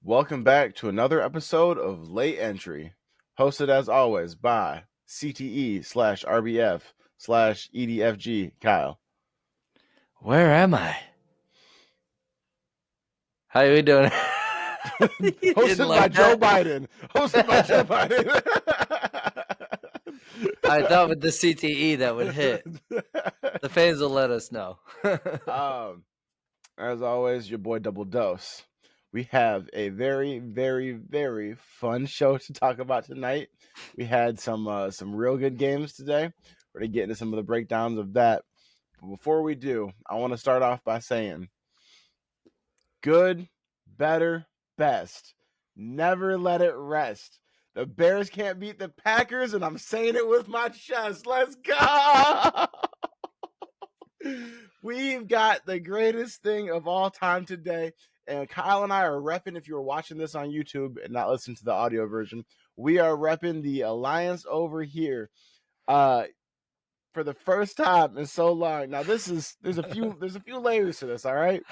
Welcome back to another episode of Late Entry, hosted as always by CTE/RBF/EDFG Kyle. Where am I? How are we doing? Hosted by Joe Biden. Hosted by Joe Biden. I thought with the CTE that would hit. The fans will let us know. As always, your boy Double Dose. We have a very, very, very fun show to talk about tonight. We had some real good games today. We're going to get into some of the breakdowns of that. But before we do, I want to start off by saying good, better, best. Never let it rest. The Bears can't beat the Packers, and I'm saying it with my chest. Let's go! We've got the greatest thing of all time today. And Kyle and I are repping, if you're watching this on YouTube and not listening to the audio version, we are repping the Alliance over here for the first time in so long. Now, there's a few layers to this, all right?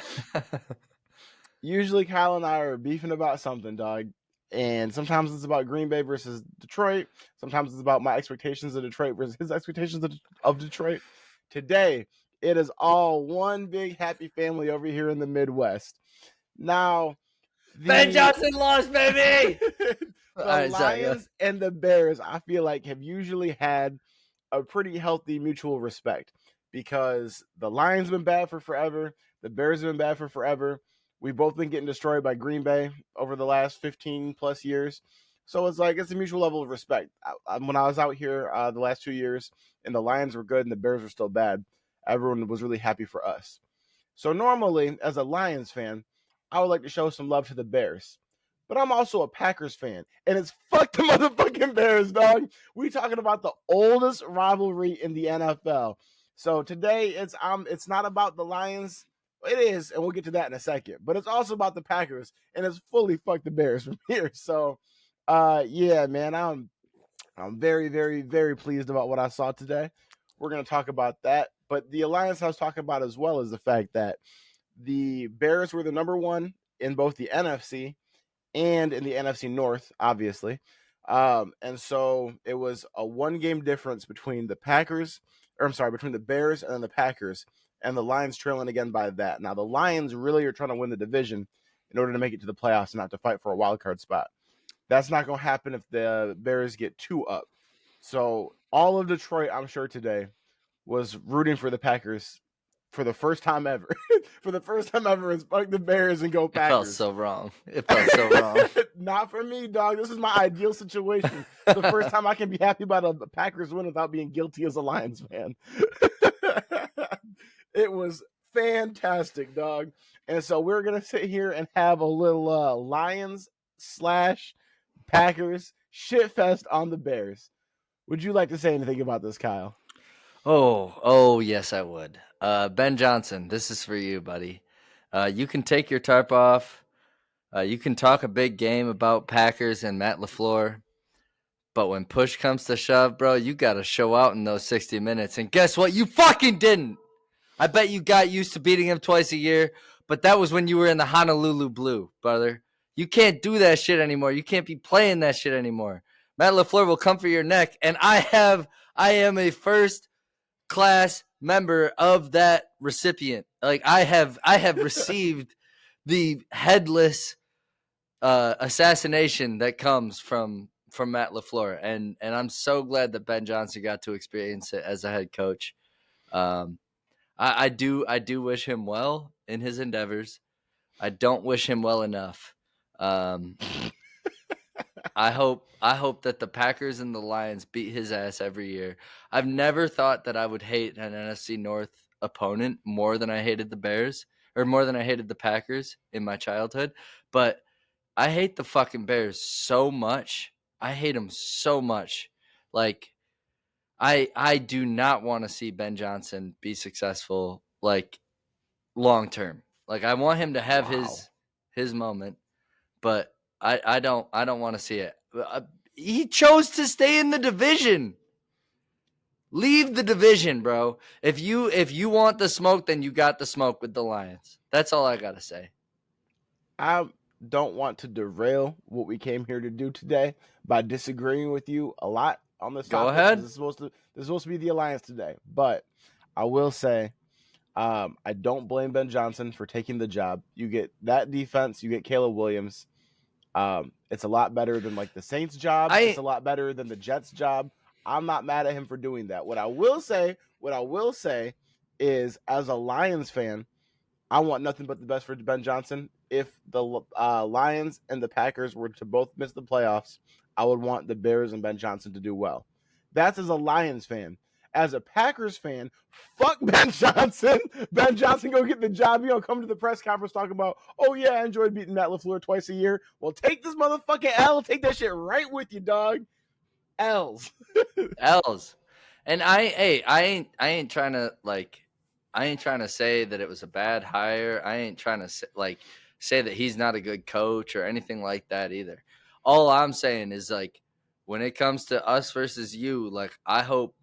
Usually Kyle and I are beefing about something, dog. And sometimes it's about Green Bay versus Detroit. Sometimes it's about my expectations of Detroit versus his expectations of Detroit. Today, it is all one big happy family over here in the Midwest. Now, Ben Johnson lost, baby! The Lions and the Bears, I feel like, have usually had a pretty healthy mutual respect because the Lions have been bad for forever. The Bears have been bad for forever. We've both been getting destroyed by Green Bay over the last 15 plus years. So it's like, it's a mutual level of respect. When I was out here the last 2 years and the Lions were good and the Bears were still bad, everyone was really happy for us. So normally, as a Lions fan, I would like to show some love to the Bears. But I'm also a Packers fan, and it's fuck the motherfucking Bears, dog. We talking about the oldest rivalry in the NFL. So today, it's not about the Lions. It is, and we'll get to that in a second. But it's also about the Packers, and it's fully fuck the Bears from here. So, yeah, man, I'm very, very, very pleased about what I saw today. We're going to talk about that. But the Alliance I was talking about as well is the fact that the Bears were the number one in both the NFC and in the NFC North, obviously. And so it was a 1-game difference between between the Bears and then the Packers, and the Lions trailing again by that. Now, the Lions really are trying to win the division in order to make it to the playoffs and not to fight for a wild card spot. That's not going to happen if the Bears get 2 up. So all of Detroit, I'm sure today, was rooting for the Packers for the first time ever. For the first time ever, it's fuck the Bears and go Packers. It felt so wrong. Not for me, dog. This is my ideal situation. It's the first time I can be happy about a Packers win without being guilty as a Lions fan. It was fantastic, dog. And so we're going to sit here and have a little Lions/Packers shitfest on the Bears. Would you like to say anything about this, Kyle? Oh, yes, I would. Ben Johnson, this is for you, buddy. You can take your tarp off. You can talk a big game about Packers and Matt LaFleur. But when push comes to shove, bro, you got to show out in those 60 minutes. And guess what? You fucking didn't. I bet you got used to beating him twice a year, but that was when you were in the Honolulu Blue, brother. You can't do that shit anymore. You can't be playing that shit anymore. Matt LaFleur will come for your neck, and I am a first-class member of that recipient. Like I have received the headless assassination that comes from Matt LaFleur, and I'm so glad that Ben Johnson got to experience it as a head coach. I do wish him well in his endeavors. I don't wish him well enough. I hope that the Packers and the Lions beat his ass every year. I've never thought that I would hate an NFC North opponent more than I hated the Bears or more than I hated the Packers in my childhood, but I hate the fucking Bears so much. I hate them so much. Like I do not want to see Ben Johnson be successful like long term. Like I want him to have his moment, but I don't want to see it. He chose to stay in the division. Leave the division, bro. If you want the smoke, then you got the smoke with the Lions. That's all I got to say. don't want to derail what we came here to do today by disagreeing with you a lot on this Go topic, because ahead. this is supposed to be the alliance today. But I will say, I don't blame Ben Johnson for taking the job. You get that defense, you get Caleb Williams. It's a lot better than like the Saints job. It's I a lot better than the Jets job. I'm not mad at him for doing that. What I will say is, as a Lions fan, I want nothing but the best for Ben Johnson. If the Lions and the Packers were to both miss the playoffs, I would want the Bears and Ben Johnson to do well. That's as a Lions fan. As a Packers fan, fuck Ben Johnson. Ben Johnson go get the job. You know, come to the press conference talking about, oh yeah, I enjoyed beating Matt LaFleur twice a year. Well, take this motherfucking L. Take that shit right with you, dog. L's. L's. And I ain't trying to I ain't trying to say that it was a bad hire. I ain't trying to say that he's not a good coach or anything like that either. All I'm saying is when it comes to us versus you, I hope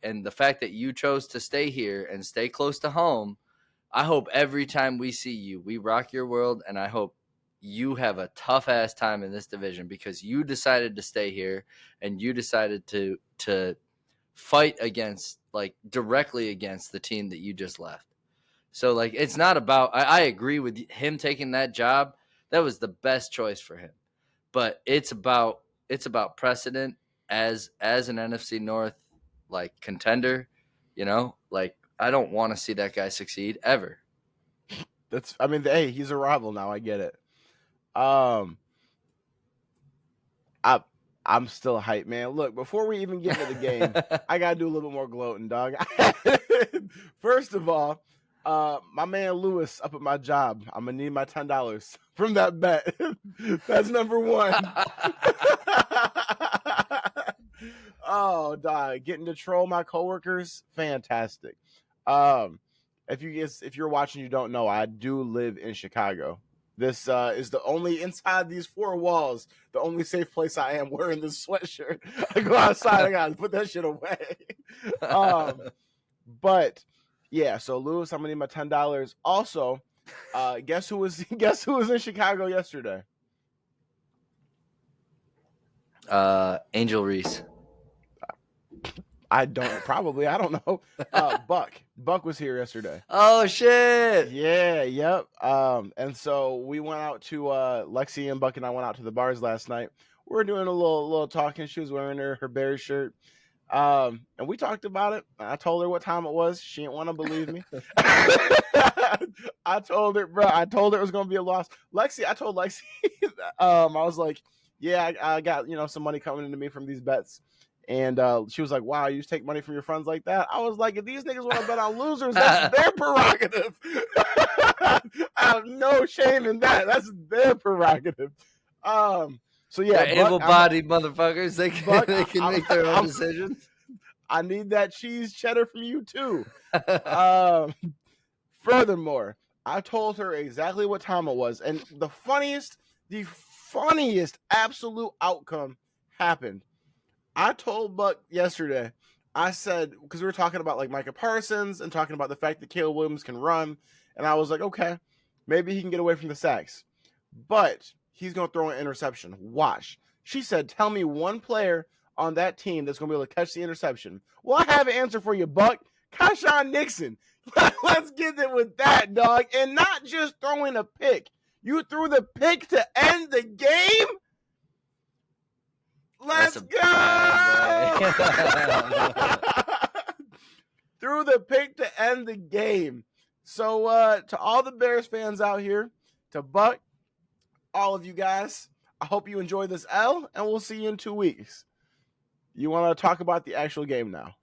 and the fact that you chose to stay here and stay close to home, I hope every time we see you, we rock your world, and I hope you have a tough ass time in this division because you decided to stay here and you decided to fight against directly against the team that you just left. So it's not about I agree with him taking that job. That was the best choice for him. But it's about precedent as an NFC North contender, I don't want to see that guy succeed ever. Hey, he's a rival now. I get it. I'm still hyped, man. Look, before we even get into the game, I gotta do a little bit more gloating, dog. First of all, my man Lewis up at my job, I'm gonna need my $10 from that bet. That's number one. Oh, dog, getting to troll my coworkers, fantastic. If you're watching, you don't know, I do live in Chicago. This is the only, inside these four walls, the only safe place I am wearing this sweatshirt. I go outside, I gotta put that shit away. But yeah, so Lewis, I'm gonna need my $10. Also, guess who was in Chicago yesterday? Angel Reese. I don't know. Buck was here yesterday. Oh shit. Yeah, yep. And so we went out to Lexi and Buck and I went out to the bars last night. We were doing a little talking. She was wearing her Bears shirt. And we talked about it. I told her what time it was. She didn't want to believe me. I told her it was gonna be a loss. I told Lexi, I was like, yeah, I got some money coming into me from these bets. And she was like, wow, you just take money from your friends like that? I was like, if these niggas want to bet on losers, that's their prerogative. I have no shame in that. That's their prerogative. So yeah, they're able-bodied motherfuckers. They can make their own decisions. I need that cheese cheddar from you too. Furthermore, I told her exactly what time it was, and the funniest absolute outcome happened. I told Buck yesterday, I said, because we were talking about like Micah Parsons and talking about the fact that Caleb Williams can run, and I was like, okay, maybe he can get away from the sacks, but he's going to throw an interception. Watch. She said, tell me one player on that team that's going to be able to catch the interception. Well, I have an answer for you, Buck. Kyshawn Nixon. Let's get it with that, dog. And not just throwing a pick. You threw the pick to end the game? Let's go! Threw the pick to end the game. So to all the Bears fans out here, to Buck, all of you guys, I hope you enjoy this L, and we'll see you in 2 weeks. You want to talk about the actual game now?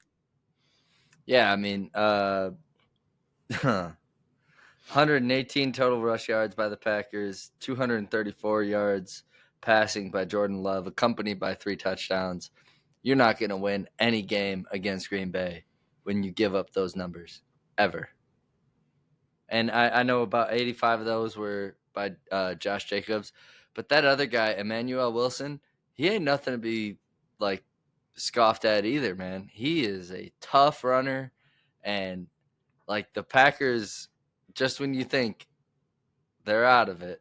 Yeah, I mean, 118 total rush yards by the Packers, 234 yards passing by Jordan Love, accompanied by 3 touchdowns. You're not going to win any game against Green Bay when you give up those numbers, ever. And I know about 85 of those were by Josh Jacobs, but that other guy, Emmanuel Wilson, he ain't nothing to be scoffed at either, man. He is a tough runner, and the Packers, just when you think they're out of it,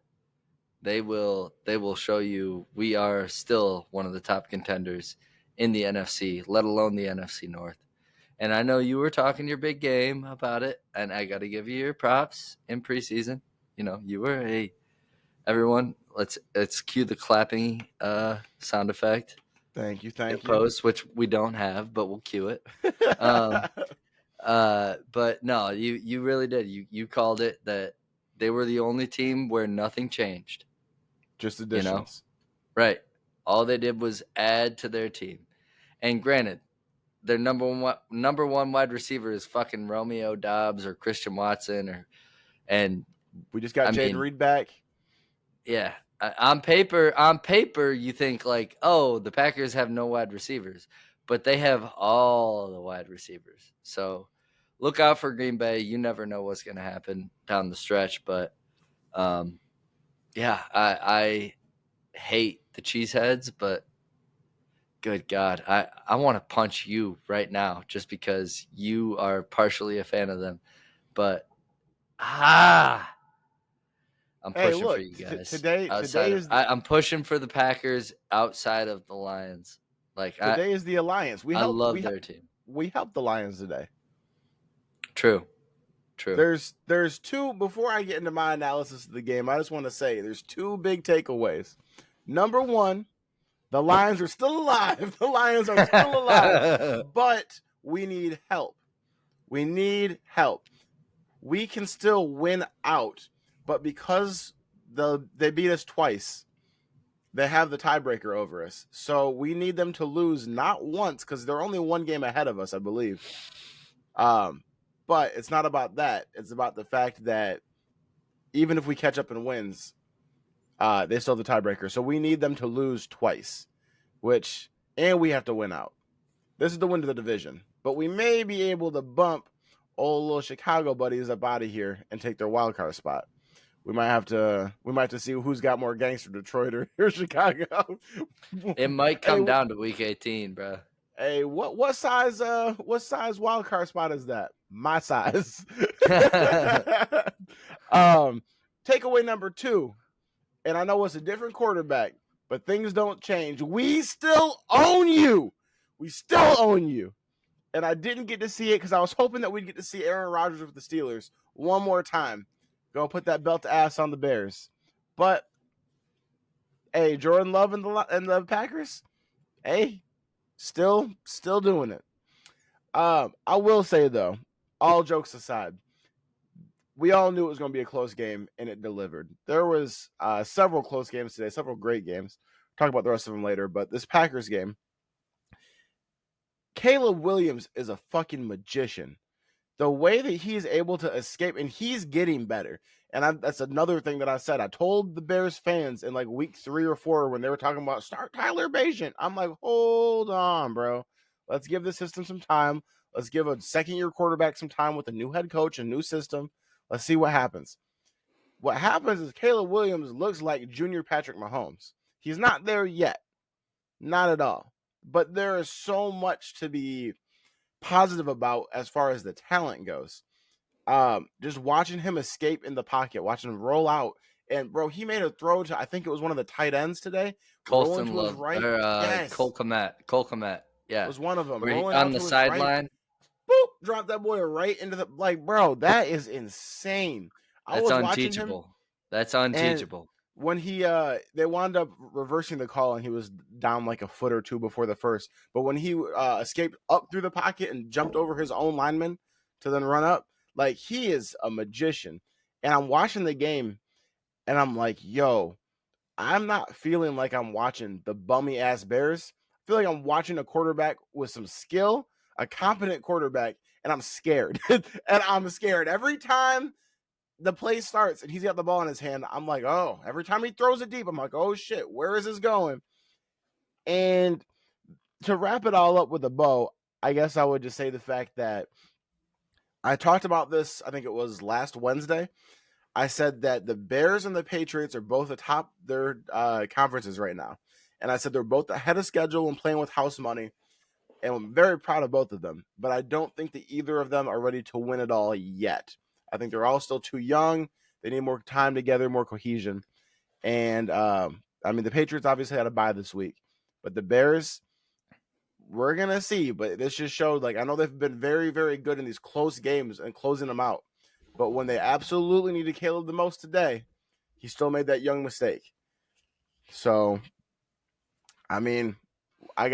They will show you we are still one of the top contenders in the NFC, let alone the NFC North. And I know you were talking your big game about it, and I got to give you your props in preseason. You were everyone. Let's cue the clapping sound effect Thank you, in thank you. post, which we don't have, but we'll cue it. But no, you really did. You called it that they were the only team where nothing changed. Just additions. Right. All they did was add to their team. And granted, their number one wide receiver is fucking Romeo Doubs or Christian Watson and we just got Jaden Reed back. Yeah. On paper, you think like, oh, the Packers have no wide receivers, but they have all the wide receivers. So look out for Green Bay. You never know what's going to happen down the stretch. But yeah, I hate the cheeseheads, but good God, I want to punch you right now just because you are partially a fan of them. But I'm pushing for you guys. Today is I'm pushing for the Packers outside of the Lions. Today is the Alliance. I love their team. We helped the Lions today. True. There's two. Before I get into my analysis of the game, I just want to say there's two big takeaways. Number one, the Lions are still alive. The Lions are still alive, but we need help. We need help. We can still win out, but because they beat us twice, they have the tiebreaker over us. So we need them to lose not once, because they're only one game ahead of us, I believe. But it's not about that. It's about the fact that even if we catch up in wins, they still have the tiebreaker. So we need them to lose twice, and we have to win out. This is the win to the division. But we may be able to bump old little Chicago buddies up out of here and take their wild card spot. We might have to see who's got more gangster, Detroit or Chicago. It might come down to week 18, bro. Hey, what size wild card spot is that? My size. Takeaway number 2, and I know it's a different quarterback, but things don't change. We still own you. And I didn't get to see it because I was hoping that we'd get to see Aaron Rodgers with the Steelers one more time. Go put that belt to ass on the Bears. But, hey, Jordan Love and the Packers, hey, still doing it. I will say, though, all jokes aside, we all knew it was going to be a close game, and it delivered. There was several close games today, several great games. Talk about the rest of them later, but this Packers game, Caleb Williams is a fucking magician. The way that he's able to escape, and he's getting better. And that's another thing that I said. I told the Bears fans in like week 3 or 4 when they were talking about start Tyler Bagent. I'm like, hold on, bro. Let's give the system some time. Let's give a second-year quarterback some time with a new head coach, a new system. Let's see what happens. What happens is Caleb Williams looks like Junior Patrick Mahomes. He's not there yet. Not at all. But there is so much to be positive about as far as the talent goes. Just watching him escape in the pocket, watching him roll out, and bro, he made a throw to, I think it was one of the tight ends today. Colston Love, right. Yes. Cole Kmet. Yeah, it was one of them. On the sideline. Right. Boop, drop that boy right into the bro. That is insane. That's unteachable. That's unteachable. When they wound up reversing the call and he was down like a foot or two before the first, but when he escaped up through the pocket and jumped over his own lineman to then run up, like, he is a magician. And I'm watching the game and I'm like, yo, I'm not feeling like I'm watching the bummy ass Bears. I feel like I'm watching a quarterback with some skill, a competent quarterback, and I'm scared. And I'm scared every time the play starts and he's got the ball in his hand. I'm like, oh, every time he throws it deep, I'm like, oh shit, where is this going? And to wrap it all up with a bow, I guess I would just say the fact that I talked about this, I think it was last Wednesday. I said that the Bears and the Patriots are both atop their conferences right now. And I said they're both ahead of schedule and playing with house money. And I'm very proud of both of them. But I don't think that either of them are ready to win it all yet. I think they're all still too young. They need more time together, more cohesion. And I mean, the Patriots obviously had a bye this week, but the Bears, we're gonna see. But this just showed, like, I know they've been very, very good in these close games and closing them out, but when they absolutely needed Caleb the most today, he still made that young mistake. So, I mean, we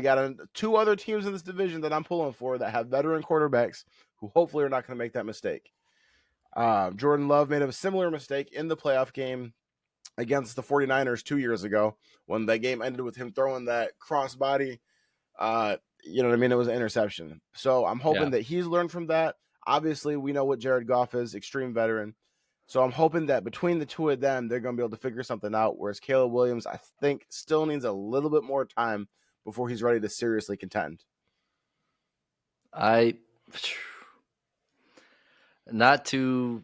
got two other teams in this division that I'm pulling for that have veteran quarterbacks who hopefully are not going to make that mistake. Jordan Love made a similar mistake in the playoff game against the 49ers 2 years ago when that game ended with him throwing that crossbody. You know what I mean? It was an interception. So I'm hoping that he's learned from that. Obviously, we know what Jared Goff is, extreme veteran. So I'm hoping that between the two of them, they're going to be able to figure something out. Whereas Caleb Williams, I think, still needs a little bit more time before he's ready to seriously contend. Not to,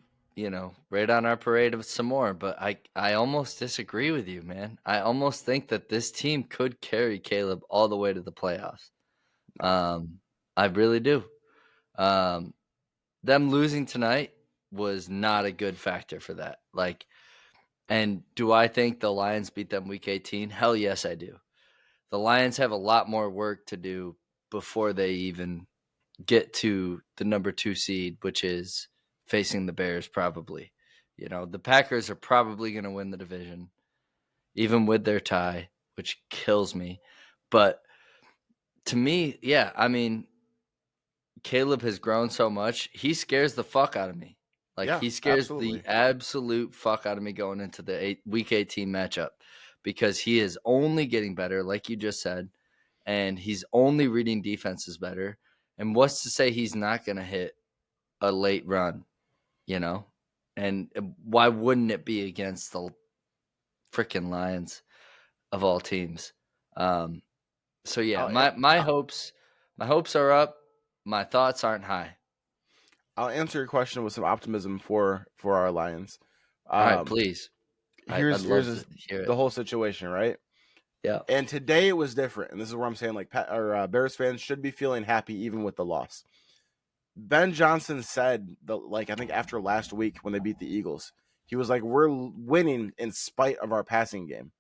rate on our parade of some more, but I almost disagree with you, man. I almost think that this team could carry Caleb all the way to the playoffs. I really do. Them losing tonight was not a good factor for that. And do I think the Lions beat them week 18? Hell yes, I do. The Lions have a lot more work to do before they even get to the number 2 seed, which is facing the Bears probably. The Packers are probably going to win the division, even with their tie, which kills me. But to me, yeah, I mean, Caleb has grown so much. He scares the fuck out of me. He scares the absolute fuck out of me going into the week 18 matchup because he is only getting better, like you just said, and he's only reading defenses better. And what's to say he's not going to hit a late run, And why wouldn't it be against the freaking Lions of all teams? So yeah, my hopes are up. My thoughts aren't high. I'll answer your question with some optimism for our Lions. All right, please. Here's the whole situation, right? Yeah. And today it was different, and this is where I'm saying Bears fans should be feeling happy even with the loss. Ben Johnson said I think after last week when they beat the Eagles, he was like, "We're winning in spite of our passing game."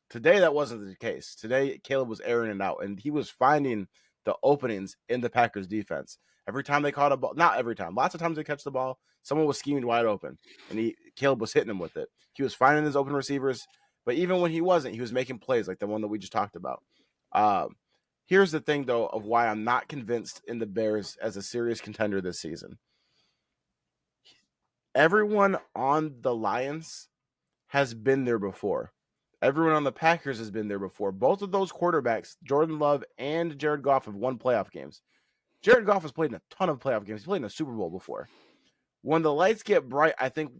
Today that wasn't the case. Today Caleb was airing it out, and he was finding the openings in the Packers defense. Every time they caught a ball, not every time, lots of times they catch the ball, someone was scheming wide open, and Caleb was hitting him with it. He was finding his open receivers, but even when he wasn't, he was making plays like the one that we just talked about. Here's the thing, though, of why I'm not convinced in the Bears as a serious contender this season. Everyone on the Lions has been there before. Everyone on the Packers has been there before. Both of those quarterbacks, Jordan Love and Jared Goff, have won playoff games. Jared Goff has played in a ton of playoff games. He's played in a Super Bowl before. When the lights get bright, I think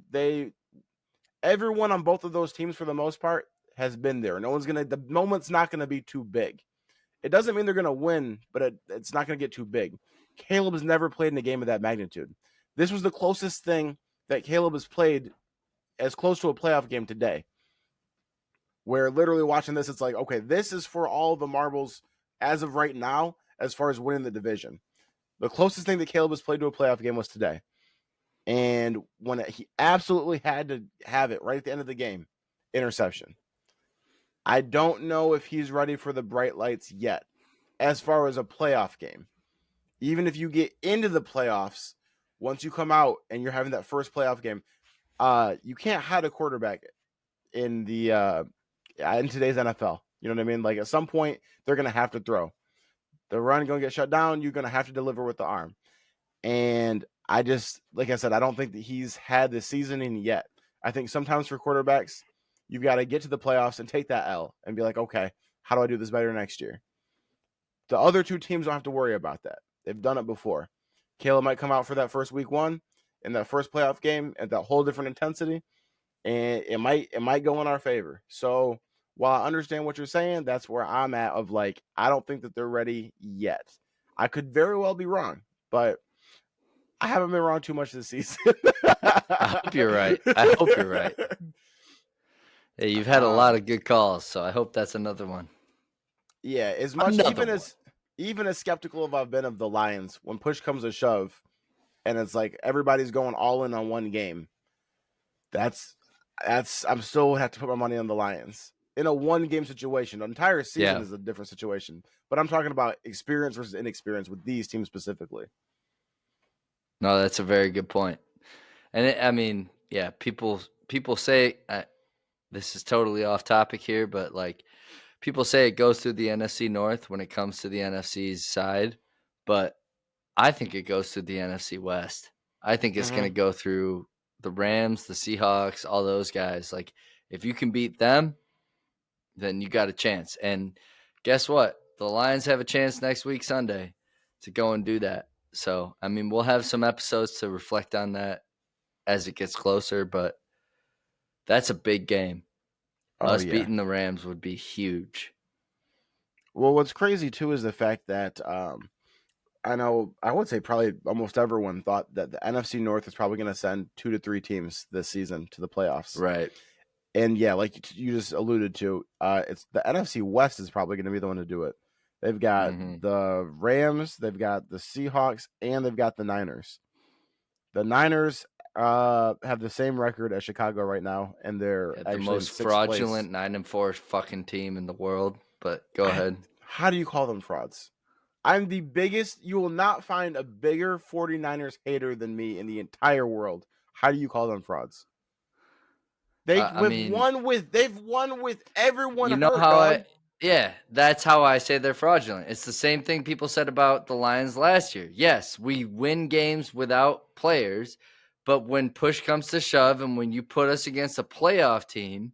everyone on both of those teams, for the most part, has been there. The moment's not going to be too big. It doesn't mean they're going to win, but it's not going to get too big. Caleb has never played in a game of that magnitude. This was the closest thing that Caleb has played as close to a playoff game today. Where literally watching this, it's like, okay, this is for all the marbles as of right now, as far as winning the division. The closest thing that Caleb has played to a playoff game was today. And when he absolutely had to have it right at the end of the game, interception. I don't know if he's ready for the bright lights yet, as far as a playoff game. Even if you get into the playoffs, once you come out and you're having that first playoff game, you can't hide a quarterback in today's NFL. You know what I mean? Like, at some point, they're going to have to throw. The run going to get shut down. You're going to have to deliver with the arm. And I just, like I said, I don't think that he's had the seasoning yet. I think sometimes for quarterbacks, you've got to get to the playoffs and take that L and be like, okay, how do I do this better next year? The other two teams don't have to worry about that. They've done it before. Caleb might come out for that first week one in that first playoff game at that whole different intensity, and it might go in our favor. So while I understand what you're saying, that's where I'm at of like, I don't think that they're ready yet. I could very well be wrong, but I haven't been wrong too much this season. I hope you're right. Hey, you've had a lot of good calls, so I hope that's another one. Yeah, even as skeptical as I've been of the Lions, when push comes to shove, and it's like everybody's going all in on one game, I'm still have to put my money on the Lions in a one game situation. The entire season Yeah. is a different situation, but I'm talking about experience versus inexperience with these teams specifically. No, that's a very good point. And I mean, yeah, people say this is totally off topic here, but like people say it goes through the NFC North when it comes to the NFC's side, but I think it goes through the NFC West. I think it's going to go through the Rams, the Seahawks, all those guys. Like if you can beat them, then you got a chance. And guess what? The Lions have a chance next week Sunday to go and do that. So, I mean, we'll have some episodes to reflect on that as it gets closer, but that's a big game. Oh Us yeah. beating the Rams would be huge. Well, what's crazy too is the fact that I know I would say probably almost everyone thought that the NFC North is probably going to send 2 to 3 teams this season to the playoffs. Right. And yeah, like you just alluded to, it's the NFC West is probably going to be the one to do it. They've got the Rams, they've got the Seahawks, and they've got the Niners. The Niners have the same record as Chicago right now, and they're The actually in most sixth fraudulent place. 9-4 fucking team in the world. But go ahead. How do you call them frauds? I'm the biggest. You will not find a bigger 49ers hater than me in the entire world. How do you call them frauds? They've won with everyone You know hurt, how dog. that's how I say they're fraudulent. It's the same thing people said about the Lions last year. Yes, we win games without players, but when push comes to shove and when you put us against a playoff team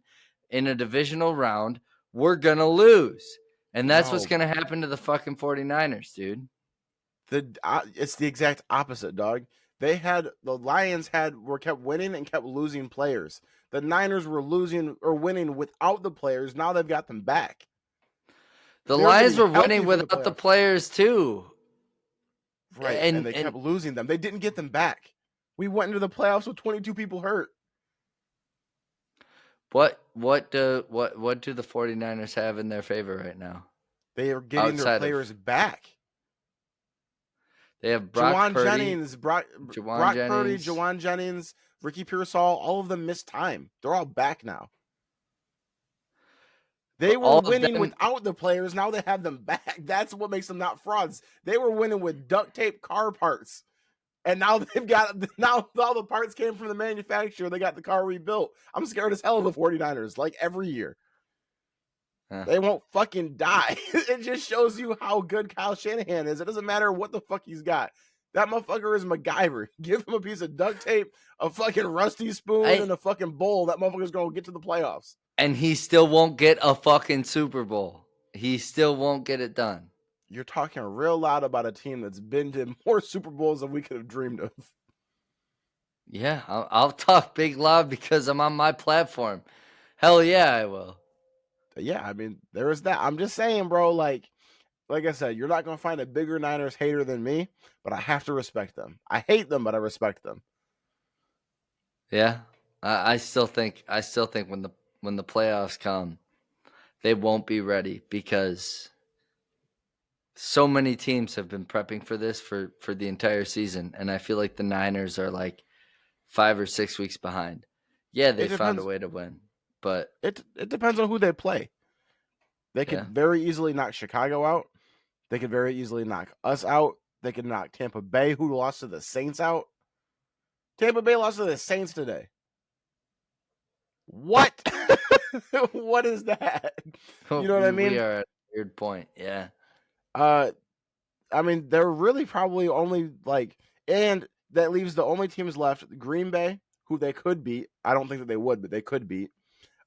in a divisional round, we're going to lose. And that's what's going to happen to the fucking 49ers, dude. It's the exact opposite, dog. The Lions were kept winning and kept losing players. The Niners were losing or winning without the players. Now they've got them back. The Lions were winning without the players too. Right, and they kept losing them. They didn't get them back. We went into the playoffs with 22 people hurt. What do the 49ers have in their favor right now? They are getting their players back. They have Brock Purdy, Jennings, Brock Purdy, Juwan Jennings, Ricky Pearsall, all of them missed time. They're all back now. They were winning without the players. Now they have them back. That's what makes them not frauds. They were winning with duct tape car parts. And now all the parts came from the manufacturer. They got the car rebuilt. I'm scared as hell of the 49ers, like every year. They won't fucking die. It just shows you how good Kyle Shanahan is. It doesn't matter what the fuck he's got. That motherfucker is MacGyver. Give him a piece of duct tape, a fucking rusty spoon, and a fucking bowl. That motherfucker's going to get to the playoffs. And he still won't get a fucking Super Bowl. He still won't get it done. You're talking real loud about a team that's been to more Super Bowls than we could have dreamed of. Yeah, I'll talk big loud because I'm on my platform. Hell yeah, I will. Yeah, I mean, there is that. I'm just saying, bro, like I said, you're not going to find a bigger Niners hater than me, but I have to respect them. I hate them, but I respect them. Yeah, I still think when the playoffs come, they won't be ready because so many teams have been prepping for this for the entire season, and I feel like the Niners are like 5 or 6 weeks behind. Yeah, they found a way to win, but it depends on who they play. They could very easily knock Chicago out. They could very easily knock us out. They could knock Tampa Bay, who lost to the Saints, out. Tampa Bay lost to the Saints today. What? What is that? You know what I mean? We are at a weird point. Yeah. I mean, they're really probably only and that leaves the only teams left: Green Bay, who they could beat. I don't think that they would, but they could beat.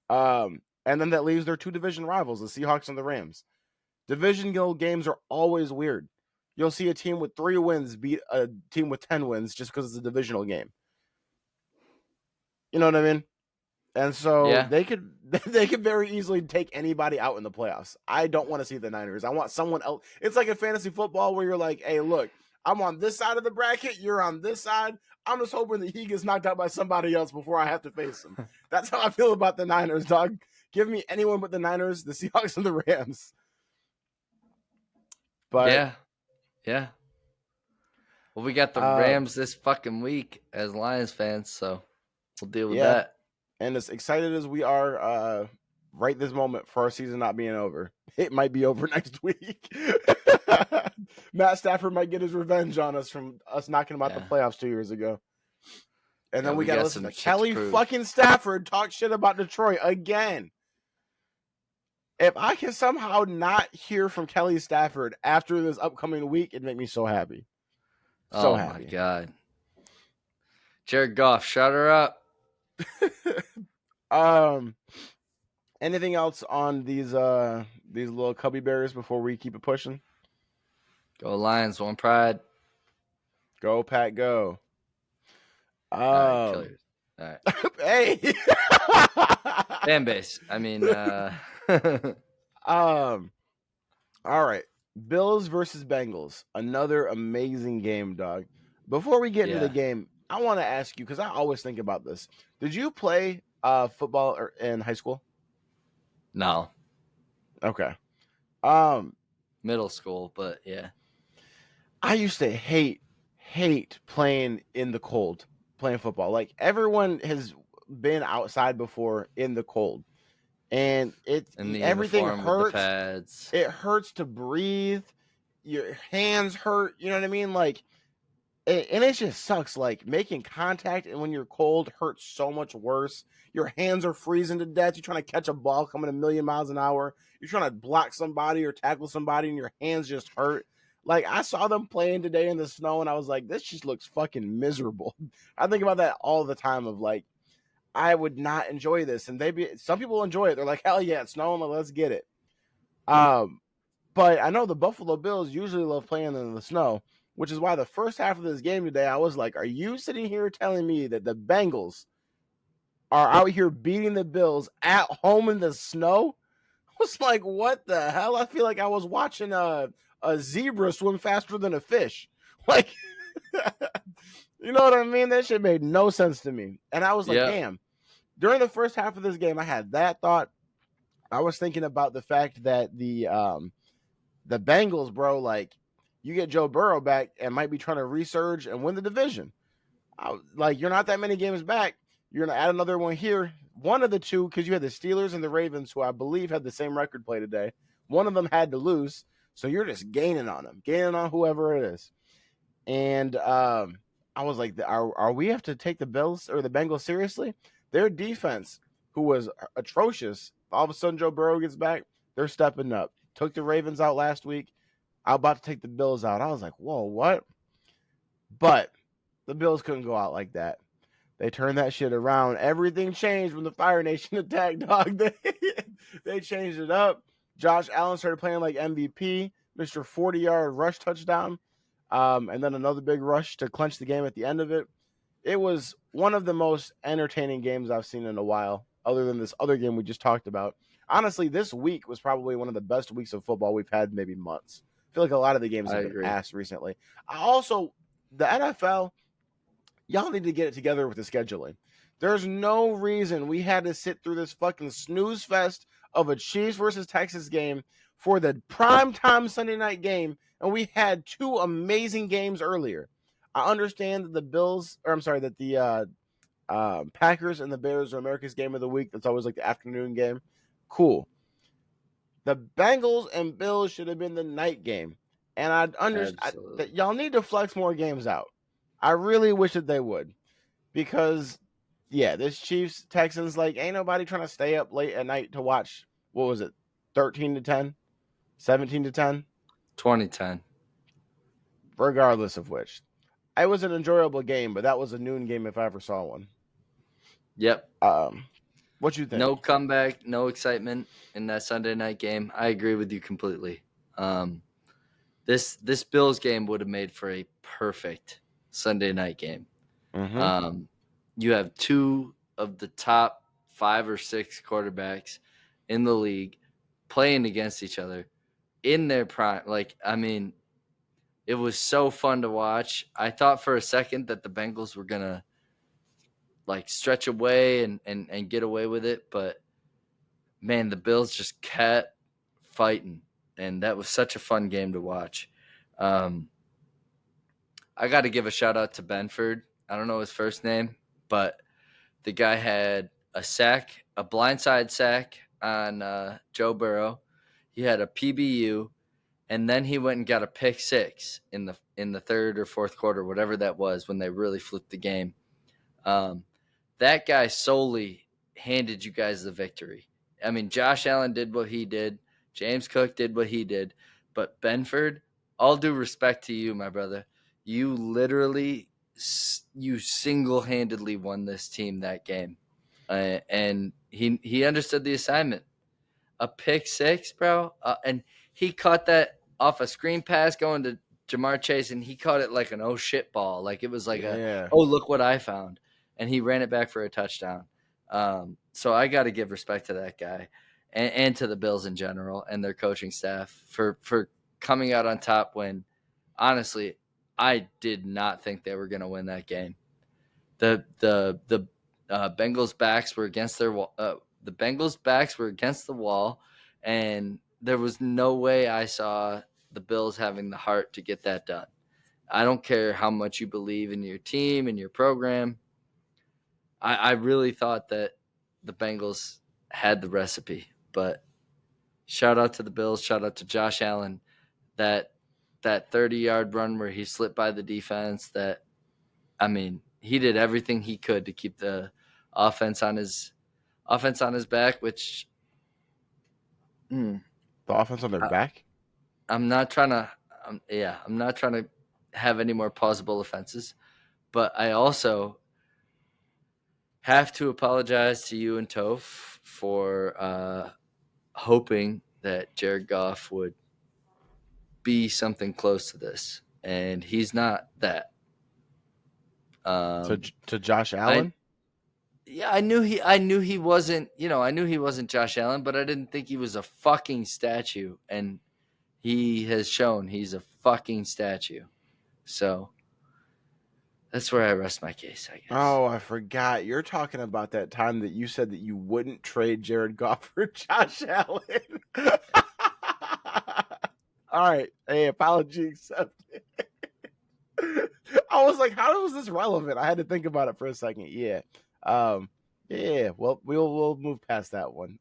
And then that leaves their 2 division rivals, the Seahawks and the Rams. Divisional games are always weird. You'll see a team with 3 wins beat a team with 10 wins just because it's a divisional game. You know what I mean? And so they could very easily take anybody out in the playoffs. I don't want to see the Niners. I want someone else. It's like a fantasy football where you're like, hey, look, I'm on this side of the bracket. You're on this side. I'm just hoping that he gets knocked out by somebody else before I have to face him. That's how I feel about the Niners, dog. Give me anyone but the Niners, the Seahawks, and the Rams. But yeah. Well, we got the Rams this fucking week as Lions fans, so we'll deal with that. And as excited as we are right this moment for our season not being over, it might be over next week. Matt Stafford might get his revenge on us from us knocking him out the Yeah. playoffs 2 years ago. And Yeah, then we we got to got listen some to shit to Kelly prove. fucking Stafford talk shit about Detroit again. If I can somehow not hear from Kelly Stafford after this upcoming week, it'd make me so happy. So happy. My God. Jared Goff, shut her up. Anything else on these little Cubby Bears before we keep it pushing? Go Lions, one pride. Go Pat, go. All right, killers. All right. Hey. Fan base. I mean, All right. Bills versus Bengals. Another amazing game, dog. Before we get into the game, I want to ask you, because I always think about this. Did you play football in high school? No. Okay. Middle school, but yeah. I used to hate playing in the cold, playing football. Like, everyone has been outside before in the cold. And everything uniform with the hurts. pads. It hurts to breathe. Your hands hurt. You know what I mean? Like, and it just sucks. Like, making contact and when you're cold hurts so much worse. Your hands are freezing to death. You're trying to catch a ball coming a million miles an hour. You're trying to block somebody or tackle somebody, and your hands just hurt. Like, I saw them playing today in the snow, and I was like, this just looks fucking miserable. I think about that all the time. Of like, I would not enjoy this, and some people enjoy it. They're like, hell yeah, it's snowing, let's get it. But I know the Buffalo Bills usually love playing in the snow, which is why the first half of this game today, I was like, are you sitting here telling me that the Bengals are out here beating the Bills at home in the snow? I was like, what the hell? I feel like I was watching a zebra swim faster than a fish. Like, you know what I mean? That shit made no sense to me. And I was like, damn. During the first half of this game, I had that thought. I was thinking about the fact that the Bengals, bro, like, you get Joe Burrow back and might be trying to resurge and win the division. Like, you're not that many games back. You're going to add another one here. One of the two, because you had the Steelers and the Ravens, who I believe had the same record play today. One of them had to lose. So you're just gaining on them, gaining on whoever it is. And I was like, are we have to take the Bills or the Bengals seriously? Their defense, who was atrocious, all of a sudden Joe Burrow gets back. They're stepping up. Took the Ravens out last week. I'm about to take the Bills out. I was like, whoa, what? But the Bills couldn't go out like that. They turned that shit around. Everything changed when the Fire Nation attacked, dog. They changed it up. Josh Allen started playing like MVP, Mr. 40-yard rush touchdown, and then another big rush to clinch the game at the end of it. It was one of the most entertaining games I've seen in a while, other than this other game we just talked about. Honestly, this week was probably one of the best weeks of football we've had in maybe months. I feel like a lot of the games have been ass recently. The NFL, y'all need to get it together with the scheduling. There's no reason we had to sit through this fucking snooze fest of a Chiefs versus Texas game for the primetime Sunday night game, and we had two amazing games earlier. I understand that the Packers and the Bears are America's game of the week. That's always like the afternoon game. Cool. The Bengals and Bills should have been the night game. And I understand that y'all need to flex more games out. I really wish that they would. Because, yeah, this Chiefs Texans, like, ain't nobody trying to stay up late at night to watch, what was it, 13-10? 17-10? 2010. Regardless of which. It was an enjoyable game, but that was a noon game if I ever saw one. Yep. What you think? No comeback, no excitement in that Sunday night game. I agree with you completely. This Bills game would have made for a perfect Sunday night game. Mm-hmm. You have two of the top 5 or 6 quarterbacks in the league playing against each other in their prime. Like, I mean, it was so fun to watch. I thought for a second that the Bengals were gonna like stretch away and get away with it, but man, the Bills just kept fighting, and that was such a fun game to watch. I got to give a shout out to Benford. I don't know his first name, but the guy had a sack, a blindside sack on Joe Burrow. He had a PBU, and then he went and got a pick six in the third or fourth quarter, whatever that was, when they really flipped the game. That guy solely handed you guys the victory. I mean, Josh Allen did what he did. James Cook did what he did. But Benford, all due respect to you, my brother, you literally, you single-handedly won this team that game. And he understood the assignment. A pick six, bro. And he caught that off a screen pass going to Jamar Chase, and he caught it like an oh shit ball. Like it was like Yeah. oh, look what I found. And he ran it back for a touchdown. So I got to give respect to that guy and to the Bills in general and their coaching staff for coming out on top when, honestly, I did not think they were going to win that game. The Bengals backs were against the Bengals backs were against the wall, and there was no way I saw the Bills having the heart to get that done. I don't care how much you believe in your team and your program. I really thought that the Bengals had the recipe, but shout out to the Bills, shout out to Josh Allen, that 30-yard run where he slipped by the defense. He did everything he could to keep the offense on his back, which The offense on their back? I'm not trying to have any more plausible offenses, but I also have to apologize to you and Toph for hoping that Jared Goff would be something close to this, and he's not that. To Josh Allen? I knew he wasn't, I knew he wasn't Josh Allen, but I didn't think he was a fucking statue, and he has shown he's a fucking statue. So that's where I rest my case, I guess. Oh, I forgot. You're talking about that time that you said that you wouldn't trade Jared Goff for Josh Allen. All right. Hey, apology accepted. I was like, how was this relevant? I had to think about it for a second. Yeah. Yeah. Well, we'll move past that one.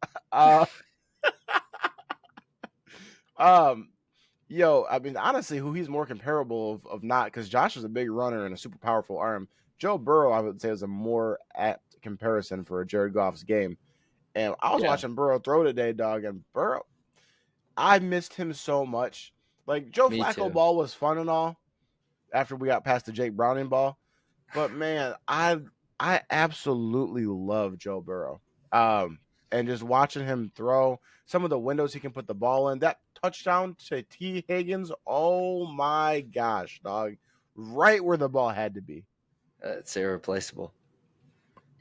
Yo, I mean, honestly, who he's more comparable of not, because Josh is a big runner and a super powerful arm. Joe Burrow, I would say, is a more apt comparison for a Jared Goff's game. And I was watching Burrow throw today, dog, and Burrow, I missed him so much. Like, Joe Flacco ball was fun and all after we got past the Jake Browning ball. But, man, I absolutely love Joe Burrow. And just watching him throw, some of the windows he can put the ball in, that touchdown to T. Higgins, oh my gosh, dog. Right where the ball had to be. It's irreplaceable.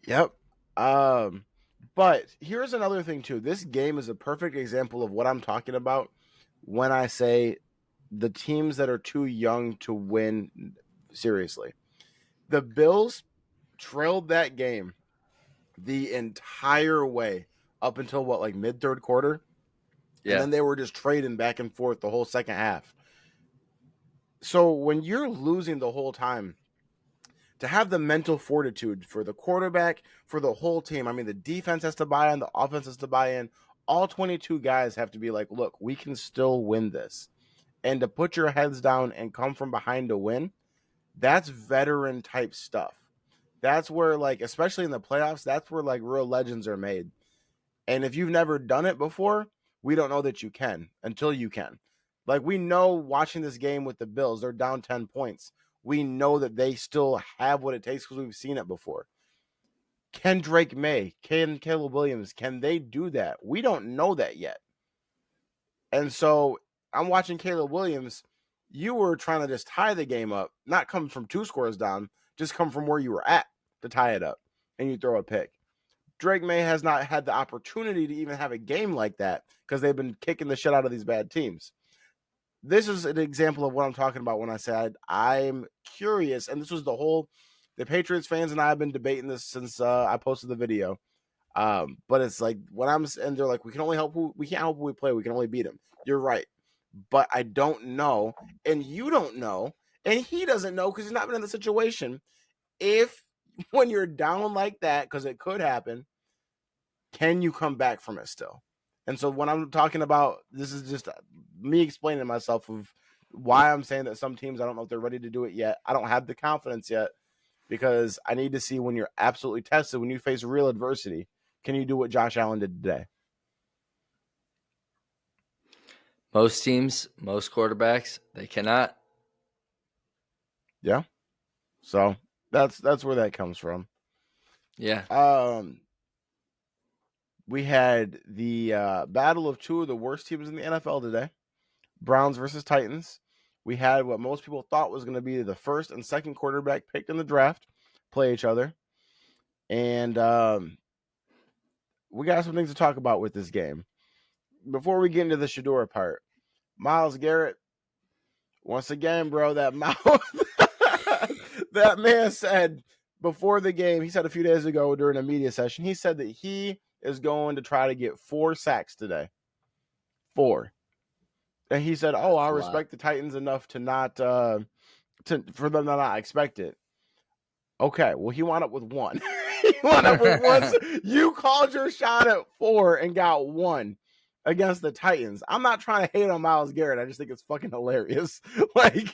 Yep. But here's another thing too. This game is a perfect example of what I'm talking about when I say the teams that are too young to win seriously. The Bills trailed that game the entire way up until mid third quarter. Yeah. And then they were just trading back and forth the whole second half. So when you're losing the whole time, to have the mental fortitude for the quarterback, for the whole team, I mean, the defense has to buy in, the offense has to buy in. All 22 guys have to be like, look, we can still win this. And to put your heads down and come from behind to win, that's veteran type stuff. That's where, especially in the playoffs, that's where, real legends are made. And if you've never done it before, we don't know that you can until you can. We know watching this game with the Bills, they're down 10 points. We know that they still have what it takes because we've seen it before. Can Drake May, can Caleb Williams, can they do that? We don't know that yet. And so I'm watching Caleb Williams. You were trying to just tie the game up, not come from 2 scores down, just come from where you were at to tie it up, and you throw a pick. Drake May has not had the opportunity to even have a game like that because they've been kicking the shit out of these bad teams. This is an example of what I'm talking about when I said I'm curious, and this was the Patriots fans and I have been debating this since I posted the video. But it's and they're like, we can't help who we play, we can only beat them. You're right. But I don't know, and you don't know, and he doesn't know because he's not been in the situation. If when you're down like that, because it could happen, can you come back from it still? And so when I'm talking about, this is just me explaining to myself of why I'm saying that some teams, I don't know if they're ready to do it yet. I don't have the confidence yet because I need to see when you're absolutely tested, when you face real adversity, can you do what Josh Allen did today? Most teams, most quarterbacks, they cannot. Yeah. So that's where that comes from. Yeah. We had the battle of two of the worst teams in the NFL today, Browns versus Titans. We had what most people thought was going to be the first and second quarterback picked in the draft play each other. And we got some things to talk about with this game. Before we get into the Shedeur part, Myles Garrett, once again, bro, that mouth. That man said before the game, he said a few days ago during a media session, he said that he is going to try to get 4 sacks today. 4. And he said, "Oh, I respect the Titans enough to not for them to not expect it." Okay, well, he wound up with 1. He wound up with 1. You called your shot at 4 and got 1 against the Titans. I'm not trying to hate on Myles Garrett. I just think it's fucking hilarious. Like,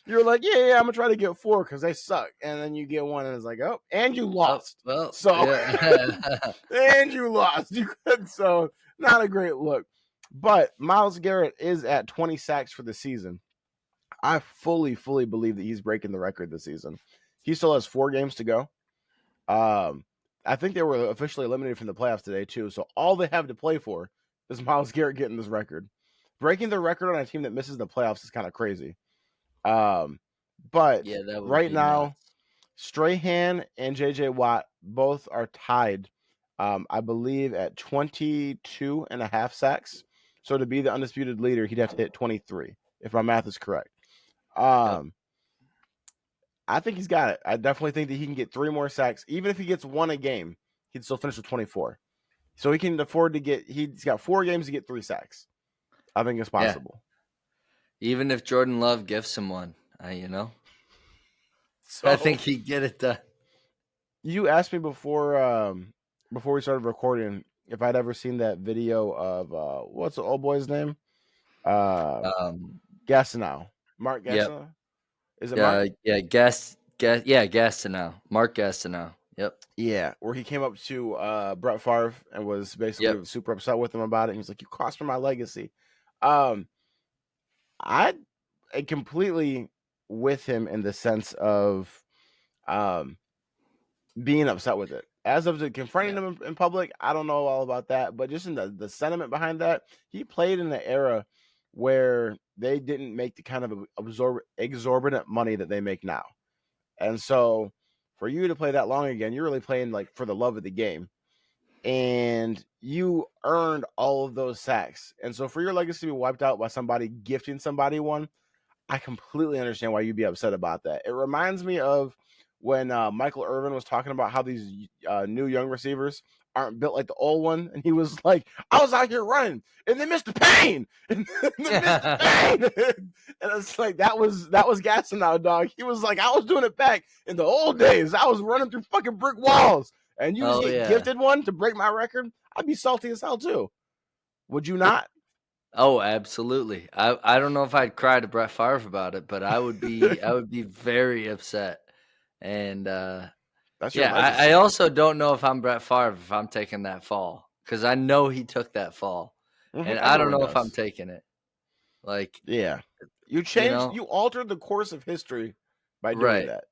you're like, yeah, I'm gonna try to get 4 because they suck, and then you get 1, and it's like, oh, and you lost. Oh, well, so, yeah. and you lost. So, not a great look. But Myles Garrett is at 20 sacks for the season. I fully believe that he's breaking the record this season. He still has 4 games to go. I think they were officially eliminated from the playoffs today too. So all they have to play for is Myles Garrett getting this record. Breaking the record on a team that misses the playoffs is kind of crazy. But yeah, that would right be now, nuts. Strahan and J.J. Watt both are tied, I believe, at 22.5 sacks. So to be the undisputed leader, he'd have to hit 23, if my math is correct. Yep. I think he's got it. I definitely think that he can get 3 more sacks. Even if he gets 1 a game, he'd still finish with 24. So he can afford to get, he's got 4 games to get 3 sacks. I think it's possible. Yeah. Even if Jordan Love gives him 1, So, I think he'd get it done. You asked me before we started recording if I'd ever seen that video of what's the old boy's name? Gastineau. Mark Gastineau? Yep. Is it Mark? Yeah, Gastineau. Mark Gastineau. Yep. Yeah, where he came up to Brett Favre and was basically super upset with him about it. He's like, "You cost me my legacy." I completely with him in the sense of being upset with it. As of confronting him in public, I don't know all about that, but just in the sentiment behind that, he played in an era where they didn't make the kind of exorbitant money that they make now. And so for you to play that long again, you're really playing like for the love of the game. And you earned all of those sacks. And so for your legacy to be wiped out by somebody gifting somebody 1, I completely understand why you'd be upset about that. It reminds me of when Michael Irvin was talking about how these new young receivers aren't built like the old one, and he was like, "I was out here running, and they missed the pain, and they missed the pain." And it's like that was Gastineau, dog. He was like, "I was doing it back in the old days. I was running through fucking brick walls, and you just get gifted 1 to break my record. I'd be salty as hell too. Would you not?" Oh, absolutely. I don't know if I'd cry to Brett Favre about it, but I would be very upset. And That's your yeah, I also don't know if I'm Brett Favre if I'm taking that fall, because I know he took that fall, and I don't know if I'm taking it. Like, yeah, you changed, you altered the course of history by doing that.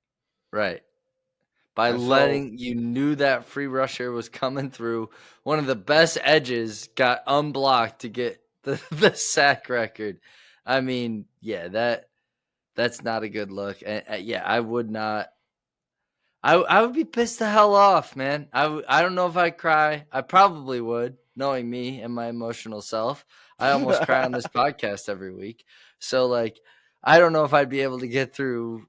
Right. By letting, you knew that free rusher was coming through. One of the best edges got unblocked to get the sack record. I mean, yeah, that's not a good look. And yeah, I would not. I would be pissed the hell off, man. I don't know if I'd cry. I probably would, knowing me and my emotional self. I almost cry on this podcast every week. So, like, I don't know if I'd be able to get through,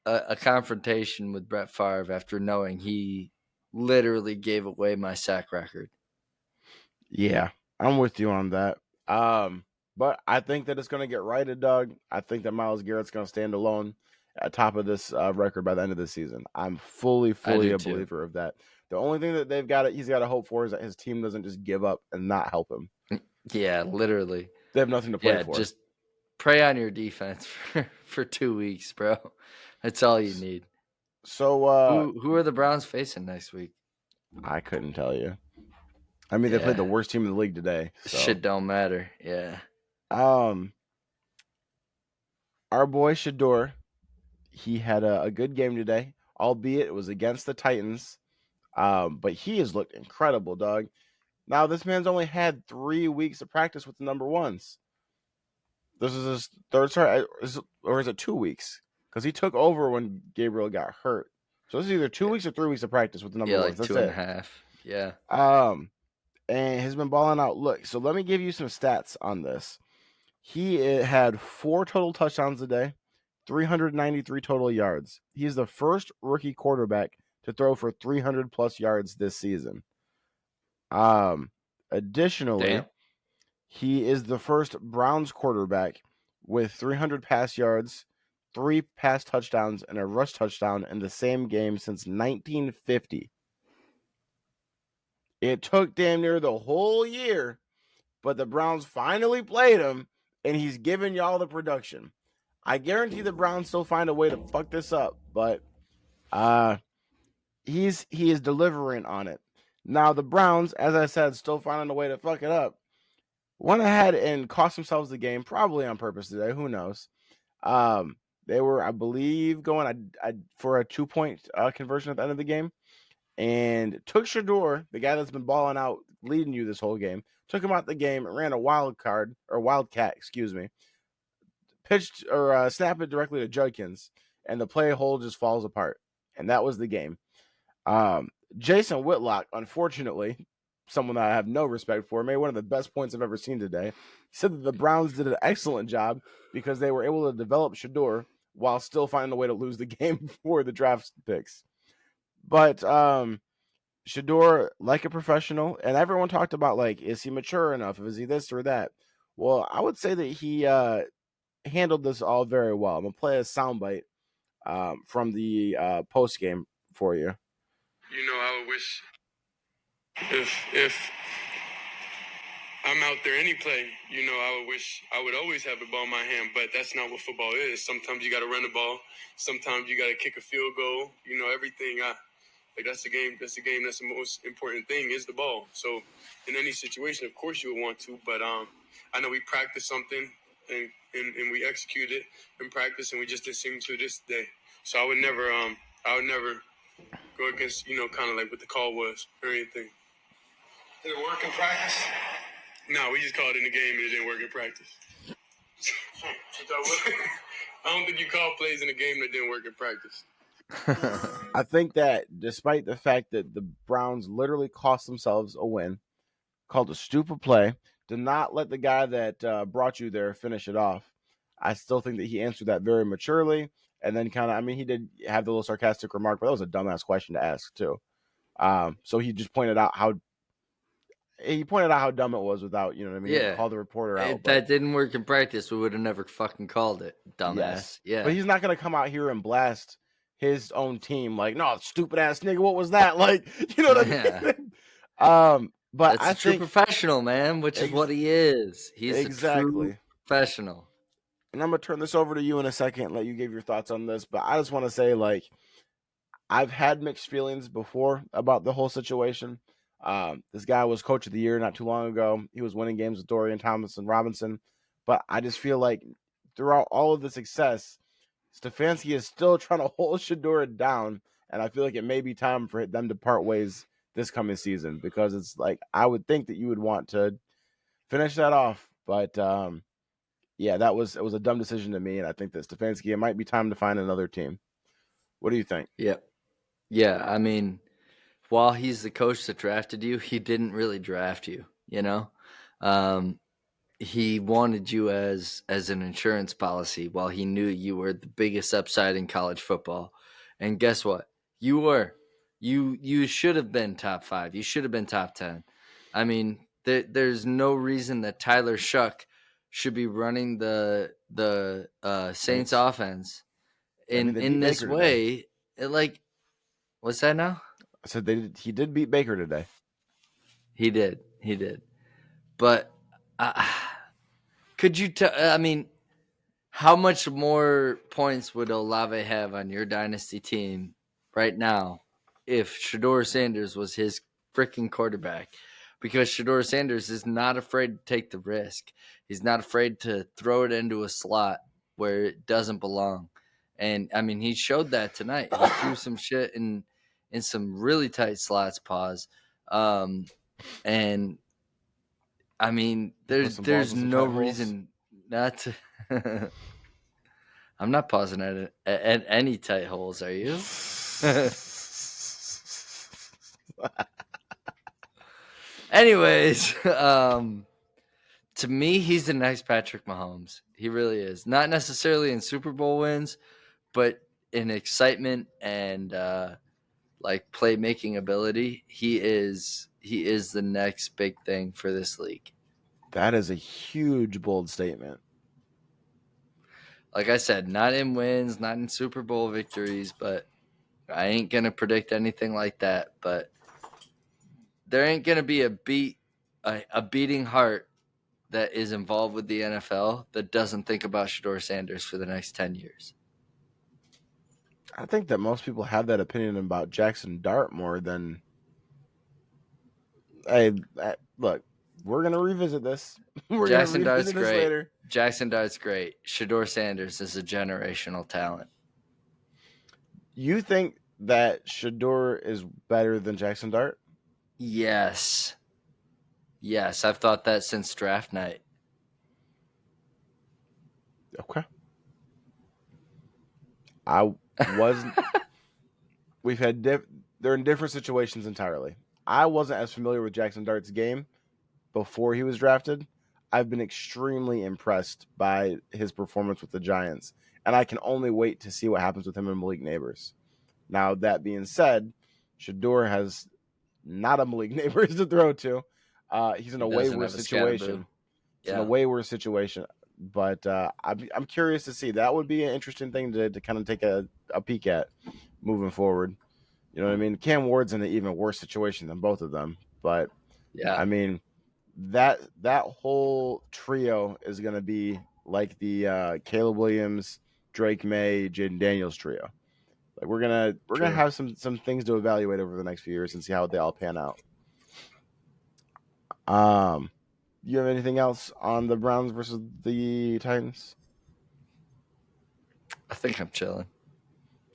a confrontation with Brett Favre after knowing he literally gave away my sack record. Yeah, I'm with you on that. But I think that it's going to get righted, Doug. I think that Myles Garrett's going to stand alone at top of this record by the end of the season. I'm fully a believer of that. The only thing that he's got to hope for is that his team doesn't just give up and not help him. Yeah, literally. They have nothing to play for. Just pray on your defense for 2 weeks, bro. That's all you need. So who are the Browns facing next week? I couldn't tell you. I mean, they played the worst team in the league today. So. Shit don't matter. Yeah. Our boy Shedeur, he had a good game today, albeit it was against the Titans. But he has looked incredible, dog. Now, this man's only had 3 weeks of practice with the number ones. This is his third start, or is it 2 weeks? Because he took over when Gabriel got hurt. So this is either 2 weeks or 3 weeks of practice with the number ones. Like That's 2.5. Yeah. And has been balling out. Look, so let me give you some stats on this. He had 4 total touchdowns a day, 393 total yards. He is the first rookie quarterback to throw for 300 plus yards this season. Additionally, Damn. he is the first Browns quarterback with 300 pass yards, 3 pass touchdowns, and a rush touchdown in the same game since 1950. It took damn near the whole year, but the Browns finally played him, and he's giving y'all the production. I guarantee the Browns still find a way to fuck this up, but he is delivering on it. Now, the Browns, as I said, still finding a way to fuck it up. Went ahead and cost themselves the game, probably on purpose today. Who knows? They were, I believe, going for a 2-point conversion at the end of the game, and took Shedeur, the guy that's been balling out, leading you this whole game, took him out the game, ran a wildcat, pitched or snapped it directly to Judkins, and the play hole just falls apart. And that was the game. Jason Whitlock, unfortunately, someone that I have no respect for, made one of the best points I've ever seen today. He said that the Browns did an excellent job because they were able to develop Shedeur while still finding a way to lose the game for the draft picks. But Shedeur, like a professional, and everyone talked about, like, is he mature enough? Is he this or that? Well, I would say that he handled this all very well. I'm going to play a soundbite from the post game for you. You know, I would wish if I'm out there any play, you know, I would wish I would always have the ball in my hand, but that's not what football is. Sometimes you got to run the ball. Sometimes you got to kick a field goal. You know, everything. That's the game. That's the game. That's the most important thing is the ball. So in any situation, of course you would want to, but I know we practiced something and we executed it in practice, and we just didn't seem to this day. So I would never go against, you know, kind of like what the call was or anything. Did it work in practice? No, we just called it in the game and it didn't work in practice. I don't think you call plays in a game that didn't work in practice. I think that despite the fact that the Browns literally cost themselves a win, called a stupid play, did not let the guy that brought you there finish it off, I still think that he answered that very maturely. And then he did have the little sarcastic remark, but that was a dumbass question to ask too. So he just pointed out how dumb it was without, you know what I mean? Yeah. Call the reporter out. If that didn't work in practice, we would have never fucking called it, dumbass. Yes. Yeah. But he's not going to come out here and blast his own team like, no, stupid ass nigga, what was that? Like, you know what I mean? But that's a true professional, man, which is what he is. He's a true professional. And I'm going to turn this over to you in a second, let you give your thoughts on this. But I just want to say, like, I've had mixed feelings before about the whole situation. This guy was coach of the year not too long ago. He was winning games with Dorian Thompson-Robinson. But I just feel like throughout all of the success, Stefanski is still trying to hold Shedeur down. And I feel like it may be time for them to part ways this coming season, because it's like, I would think that you would want to finish that off. But yeah, it was a dumb decision to me. And I think that Stefanski, it might be time to find another team. What do you think? Yeah. I mean, while he's the coach that drafted you, he didn't really draft you, you know? He wanted you as an insurance policy while he knew you were the biggest upside in college football. And guess what? You were. You should have been top 5. You should have been top 10. I mean, there's no reason that Tyler Shuck should be running the Saints offense in this way. Like, what's that now? I said he did beat Baker today. He did. But could you tell? I mean, how much more points would Olave have on your dynasty team right now if Shedeur Sanders was his freaking quarterback? Because Shedeur Sanders is not afraid to take the risk. He's not afraid to throw it into a slot where it doesn't belong. And I mean, he showed that tonight. He threw some shit in some really tight slots. Pause. And I mean, Put some balls there's in some no tight holes. reason not to. I'm not pausing at any tight holes. Are you? Anyways, to me, he's the next Patrick Mahomes. He really is. Not necessarily in Super Bowl wins, but in excitement and like playmaking ability, he is the next big thing for this league. That is a huge, bold statement. Like I said, not in wins, not in Super Bowl victories, but I ain't gonna predict anything like that. But there ain't gonna be a beating heart that is involved with the NFL that doesn't think about Shedeur Sanders for the next 10 years. I think that most people have that opinion about Jackson Dart more than. Hey, look, we're gonna revisit this. We're gonna revisit this later. Jackson Dart's great. Shedeur Sanders is a generational talent. You think that Shedeur is better than Jackson Dart? Yes. Yes, I've thought that since draft night. Okay. I wasn't. We've had they're in different situations entirely. I wasn't as familiar with Jackson Dart's game before he was drafted. I've been extremely impressed by his performance with the Giants, and I can only wait to see what happens with him and Malik Neighbors. Now, that being said, Shedeur has not a Malik Neighbors to throw to. He's in a way worse situation. It's in a way worse situation. But I'm curious to see. That would be an interesting thing to kind of take a peek at moving forward. You know what I mean? Cam Ward's in an even worse situation than both of them. But yeah, I mean, that whole trio is going to be like the Caleb Williams, Drake May, Jaden Daniels trio. Like we're gonna have some things to evaluate over the next few years and see how they all pan out. You have anything else on the Browns versus the Titans? I think I'm chilling.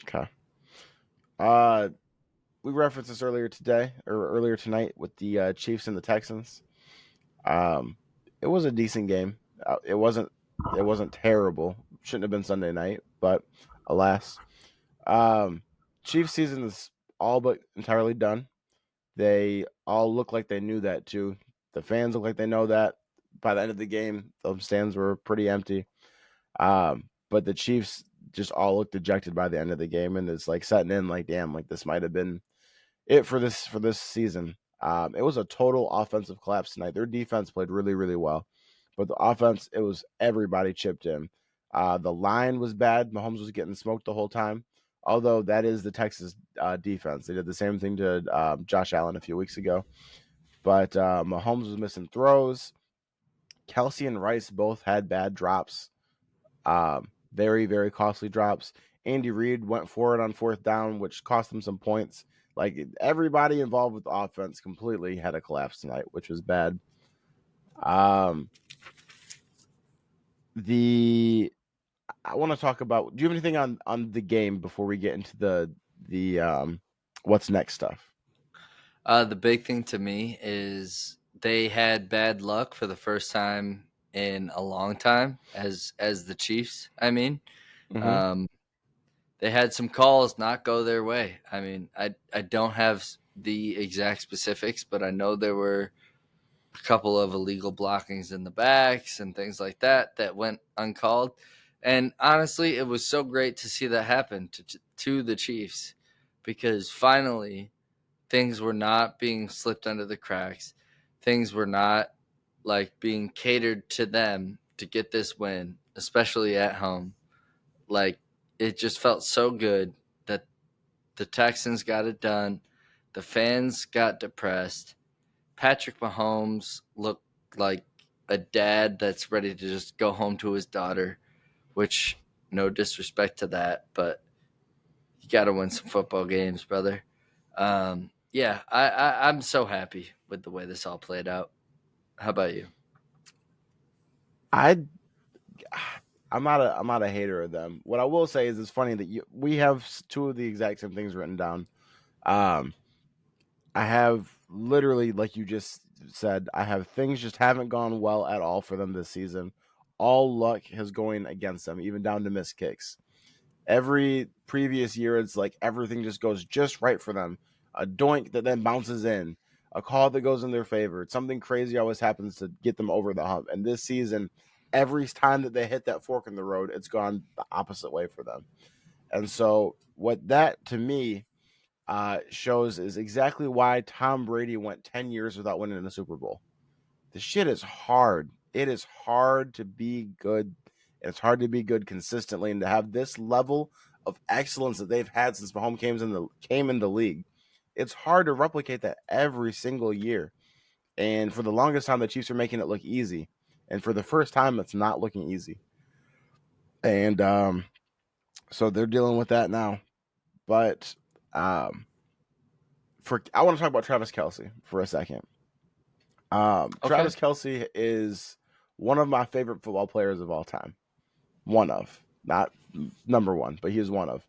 Okay. We referenced this earlier tonight with the Chiefs and the Texans. It was a decent game. It wasn't terrible. Shouldn't have been Sunday night, but alas. Chiefs season is all but entirely done. They all look like they knew that too. The fans look like they know that. By the end of the game, the stands were pretty empty. But the Chiefs just all looked dejected by the end of the game, and it's like setting in like, damn, like this might have been it for this season. It was a total offensive collapse tonight. Their defense played really, really well, but the offense, it was everybody chipped in. The line was bad. Mahomes was getting smoked the whole time. Although that is the Texas defense. They did the same thing to Josh Allen a few weeks ago. But Mahomes was missing throws. Kelce and Rice both had bad drops. Very, very costly drops. Andy Reid went for it on fourth down, which cost them some points. Like everybody involved with the offense completely had a collapse tonight, which was bad. I want to talk about. Do you have anything on the game before we get into the what's next stuff? The big thing to me is they had bad luck for the first time in a long time as the Chiefs. I mean, they had some calls not go their way. I mean, I don't have the exact specifics, but I know there were a couple of illegal blockings in the backs and things like that went uncalled. And honestly, it was so great to see that happen to the Chiefs because finally things were not being slipped under the cracks. Things were not like being catered to them to get this win, especially at home. Like it just felt so good that the Texans got it done. The fans got depressed. Patrick Mahomes looked like a dad that's ready to just go home to his daughter, which, no disrespect to that, but you got to win some football games, brother. Yeah, I'm so happy with the way this all played out. How about you? I I'm not a hater of them. What I will say is it's funny that we have two of the exact same things written down. Um, I have literally, like you just said, I have things just haven't gone well at all for them this season. All luck has going against them, even down to missed kicks. Every previous year, it's like everything just goes just right for them. A doink that then bounces in, a call that goes in their favor. Something crazy always happens to get them over the hump. And this season, every time that they hit that fork in the road, it's gone the opposite way for them. And so, what that to me shows is exactly why Tom Brady went 10 years without winning a Super Bowl. The shit is hard. It is hard to be good. It's hard to be good consistently, and to have this level of excellence that they've had since Mahomes came in the league. It's hard to replicate that every single year. And for the longest time, the Chiefs are making it look easy. And for the first time, it's not looking easy. And so they're dealing with that now. But I want to talk about Travis Kelce for a second. Okay. Travis Kelce is one of my favorite football players of all time. One of, not number one, but he is one of.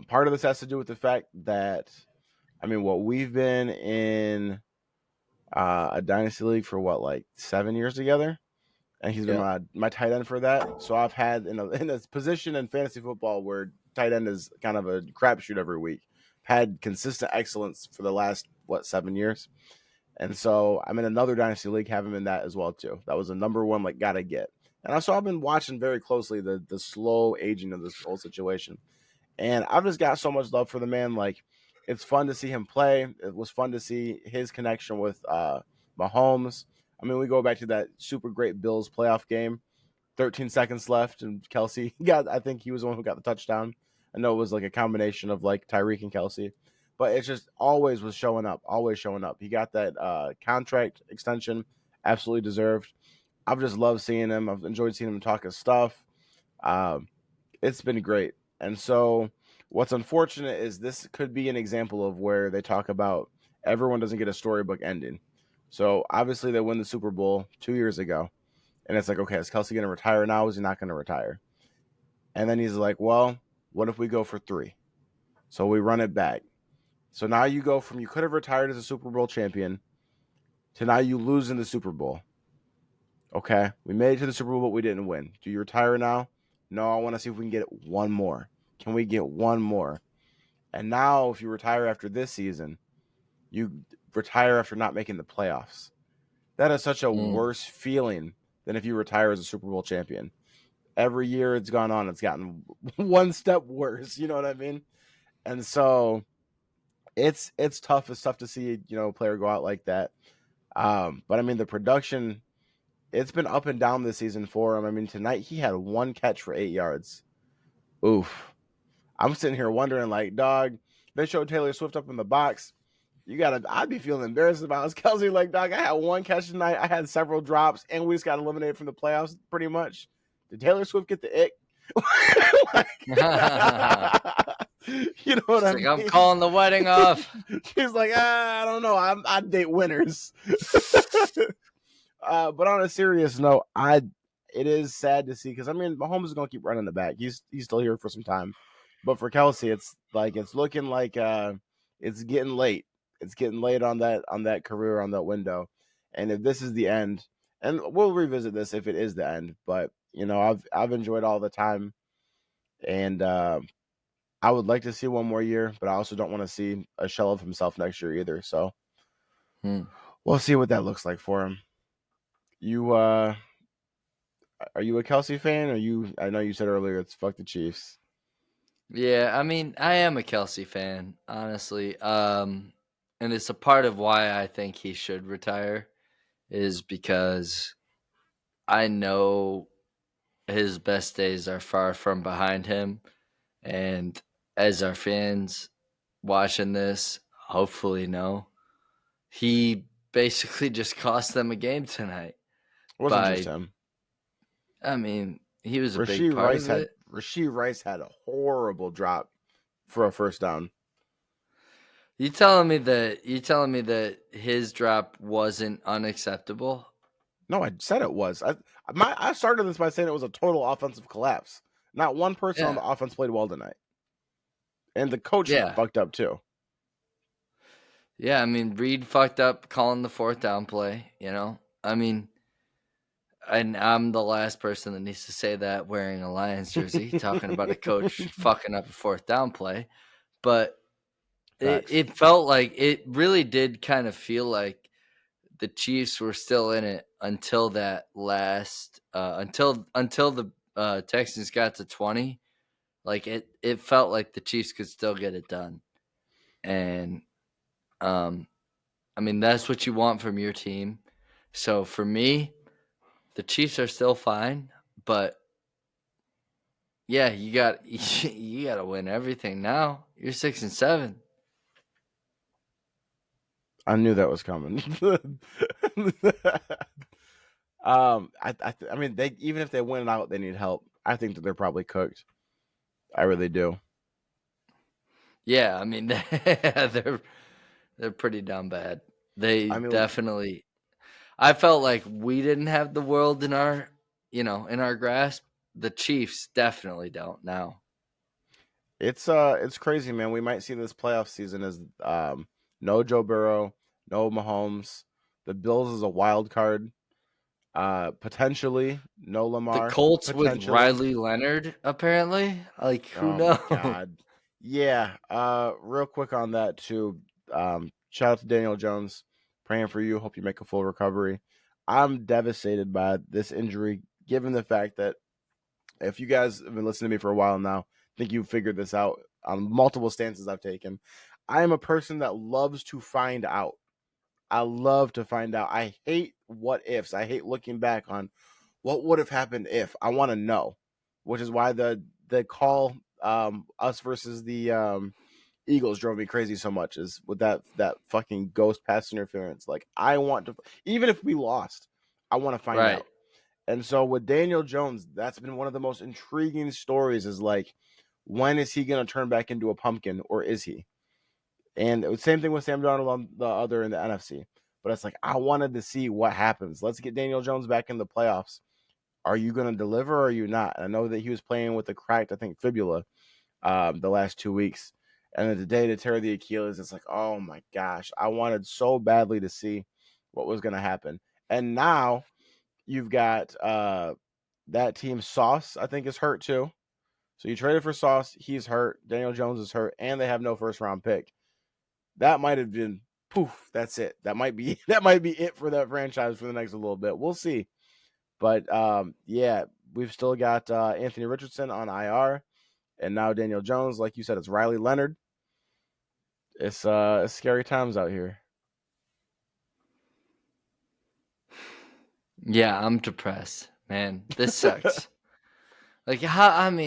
Part of this has to do with the fact that, we've been in a dynasty league for like 7 years together, and he's been my tight end for that. So I've had in a position in fantasy football where tight end is kind of a crapshoot every week. Had consistent excellence for the last 7 years. And so I'm in another dynasty league, have him in that as well too. That was a number one, like, gotta get. And also I've been watching very closely the slow aging of this whole situation. And I've just got so much love for the man. Like, it's fun to see him play. It was fun to see his connection with Mahomes. We go back to that super great Bills playoff game. 13 seconds left, and Kelce I think he was the one who got the touchdown. I know it was like a combination of like Tyreek and Kelce, but it just always was always showing up. He got that contract extension, absolutely deserved. I've just loved seeing him. I've enjoyed seeing him talk his stuff. It's been great. And so what's unfortunate is this could be an example of where they talk about everyone doesn't get a storybook ending. So obviously they win the Super Bowl 2 years ago. And it's like, okay, is Kelce going to retire now? Is he not going to retire? And then he's like, well, what if we go for 3? So we run it back. So now you go from you could have retired as a Super Bowl champion to now you lose in the Super Bowl. Okay, we made it to the Super Bowl, but we didn't win. Do you retire now? No, I want to see if we can get it one more. Can we get one more? And now if you retire after this season, you retire after not making the playoffs. That is such a worse feeling than if you retire as a Super Bowl champion. Every year it's gone on, it's gotten one step worse. You know what I mean? And so it's tough. It's tough to see, a player go out like that. But the production, it's been up and down this season for him. Tonight he had 1 catch for 8 yards. Oof. I'm sitting here wondering, like, dog, they showed Taylor Swift up in the box. I'd be feeling embarrassed about his Kelce. Like, dog, I had 1 catch tonight. I had several drops, and we just got eliminated from the playoffs pretty much. Did Taylor Swift get the ick? You know what I mean? I'm calling the wedding off. She's like, I don't know. I date winners. But on a serious note, it is sad to see because Mahomes is going to keep running it back. He's still here for some time, but for Kelce, it's looking like it's getting late. It's getting late on that career, on that window. And if this is the end, and we'll revisit this if it is the end, but I've enjoyed all the time, and I would like to see one more year, but I also don't want to see a shell of himself next year either. So we'll see what that looks like for him. You are you a Kelce fan? I know you said earlier it's fuck the Chiefs. Yeah, I am a Kelce fan, honestly. And it's a part of why I think he should retire is because I know his best days are far from behind him. And as our fans watching this, Hopefully, no. He basically just cost them a game tonight. It wasn't just him. I mean, he was a big part of it. Rashee Rice had a horrible drop for a first down. You telling me that his drop wasn't unacceptable? No, I said it was. I started this by saying it was a total offensive collapse. Not one person on the offense played well tonight. And the coach fucked up too. Yeah, I mean, Reed fucked up calling the fourth down play, you know? I mean, and I'm the last person that needs to say that wearing a Lions jersey, talking about a coach fucking up a fourth down play. But it felt like, it really did kind of feel like the Chiefs were still in it until that last, until the Texans got to 20. Like, it felt like the Chiefs could still get it done. And, I mean, that's what you want from your team. So for me, the Chiefs are still fine, but yeah, you got to win everything now. You're 6-7. I knew that was coming. I mean, they even if they win out, they need help. I think that they're probably cooked. I really do. Yeah, I mean, they're pretty down bad. Definitely. I felt like we didn't have the world in our grasp. The Chiefs definitely don't now. It's crazy, man. We might see this playoff season as no Joe Burrow, no Mahomes. The Bills is a wild card. Potentially no Lamar. The Colts with Riley Leonard, apparently. Like, who knows? God. Yeah. Real quick on that too. Shout out to Daniel Jones. Praying for you. Hope you make a full recovery. I'm devastated by this injury, given the fact that if you guys have been listening to me for a while now, I think you've figured this out on multiple stances I've taken. I am a person that loves to find out. I love to find out. I hate what ifs. I hate looking back on what would have happened if. I want to know, which is why the call us versus the Eagles drove me crazy so much, is with that fucking ghost pass interference. Like, I want to, even if we lost, I want to find out. And so with Daniel Jones, that's been one of the most intriguing stories, is like, when is he going to turn back into a pumpkin, or is he? And it was same thing with Sam Darnold on the other in the NFC. But it's like, I wanted to see what happens. Let's get Daniel Jones back in the playoffs. Are you going to deliver or are you not? And I know that he was playing with a cracked, I think, fibula the last 2 weeks. And then today to tear the Achilles, it's like, oh my gosh. I wanted so badly to see what was going to happen. And now you've got that team. Sauce, I think, is hurt too. So you traded for Sauce. He's hurt. Daniel Jones is hurt. And they have no first-round pick. That might have been poof. That's it. That might be it for that franchise for the next little bit. We'll see. But yeah, we've still got Anthony Richardson on IR, and now Daniel Jones. Like you said, it's Riley Leonard. It's scary times out here. Yeah, I'm depressed, man. This sucks. Like, how do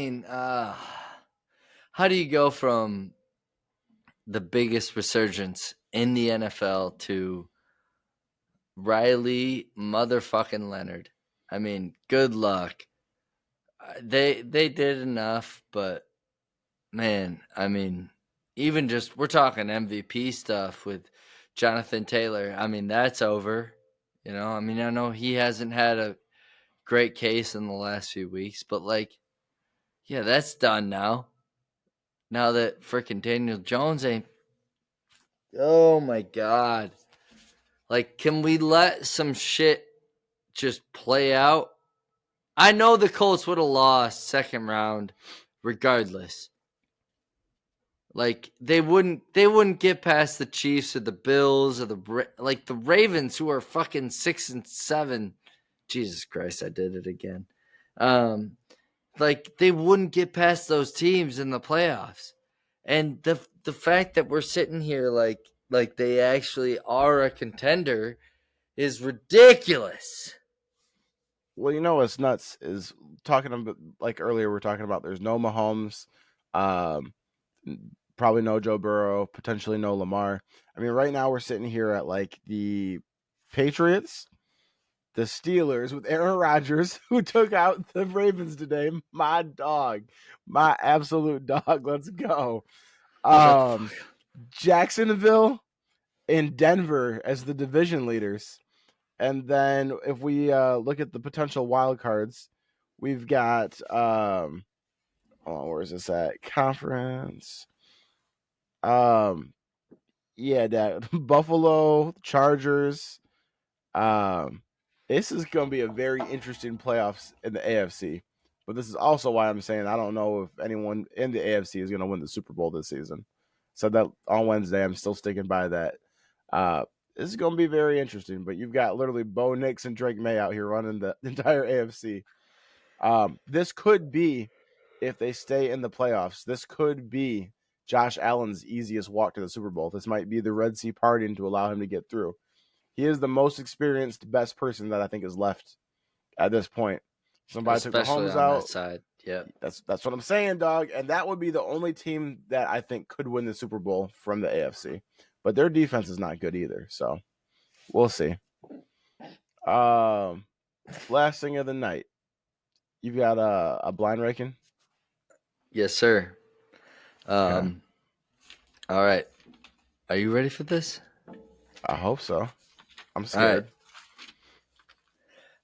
you go from the biggest resurgence in the NFL to Riley motherfucking Leonard? I mean, good luck. They did enough, but man, I mean, even just, we're talking MVP stuff with Jonathan Taylor. I mean, that's over. You know, I mean, I know he hasn't had a great case in the last few weeks, but like, yeah, that's done now. Now that freaking Daniel Jones ain't. Oh my God. Like, can we let some shit just play out? I know the Colts would have lost second round regardless. Like, they wouldn't get past the Chiefs or the Bills or the Ravens, who are fucking 6-7. Jesus Christ, I did it again. Like, they wouldn't get past those teams in the playoffs. And the fact that we're sitting here like they actually are a contender is ridiculous. Well, you know what's nuts is talking about, like earlier, we're talking about there's no Mahomes. Probably no Joe Burrow, potentially no Lamar. I mean, right now we're sitting here at like the Patriots, the Steelers with Aaron Rodgers, who took out the Ravens today. My dog, my absolute dog. Let's go. Shut the fuck up. Jacksonville and Denver as the division leaders. And then if we look at the potential wild cards, we've got where's this at? Conference. Yeah, that Buffalo Chargers. This is going to be a very interesting playoffs in the AFC. But this is also why I'm saying I don't know if anyone in the AFC is going to win the Super Bowl this season. So that on Wednesday, I'm still sticking by that. This is going to be very interesting. But you've got literally Bo Nix and Drake May out here running the entire AFC. This could be, if they stay in the playoffs, this could be Josh Allen's easiest walk to the Super Bowl. This might be the Red Sea parting to allow him to get through. He is the most experienced, best person that I think is left at this point. Somebody Especially took Mahomes on out. that side. Yeah. That's what I'm saying, dog. And that would be the only team that I think could win the Super Bowl from the AFC. But their defense is not good either. So we'll see. Last thing of the night. You've got a blind ranking? Yes, sir. Okay. All right. Are you ready for this? I hope so. I'm All scared. right.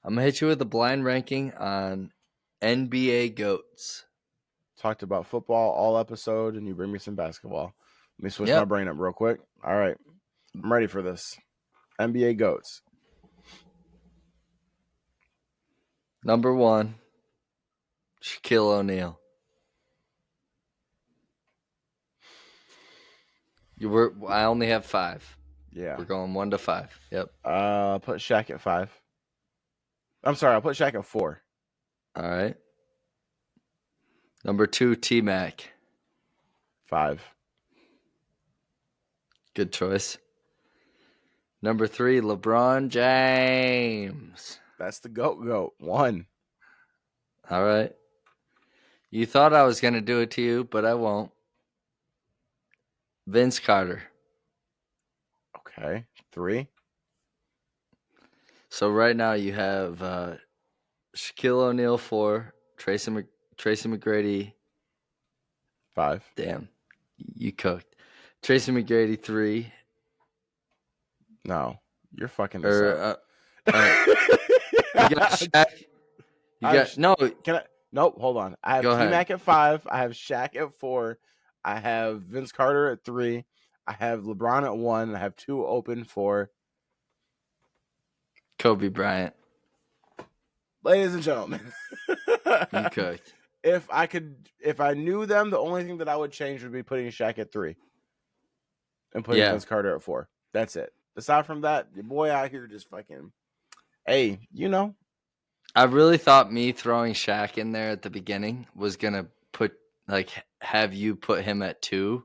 I'm going to hit you with a blind ranking on NBA GOATs. Talked about football all episode, and you bring me some basketball. Let me switch Yep. my brain up real quick. All right. I'm ready for this. NBA GOATs. Number 1, Shaquille O'Neal. I only have 5. Yeah. We're going 1 to 5. Yep. I'll put Shaq at 5. I'm sorry, I'll put Shaq at 4. All right. Number 2, T-Mac. 5. Good choice. Number 3, LeBron James. That's the GOAT. 1. All right. You thought I was going to do it to you, but I won't. Vince Carter. Okay. 3. So right now you have Shaquille O'Neal 4, Tracy McGrady. 5. Damn, you cooked. Tracy McGrady 3. No. You're fucking this up. You got Shaq. Nope, hold on. I have T-Mac at 5. I have Shaq at 4. I have Vince Carter at 3. I have LeBron at 1. I have 2 open for Kobe Bryant. Ladies and gentlemen. You cooked. If I knew them, the only thing that I would change would be putting Shaq at 3 and putting Vince Carter at 4. That's it. Aside from that, your boy out here just fucking, hey, you know. I really thought me throwing Shaq in there at the beginning was going to have you put him at 2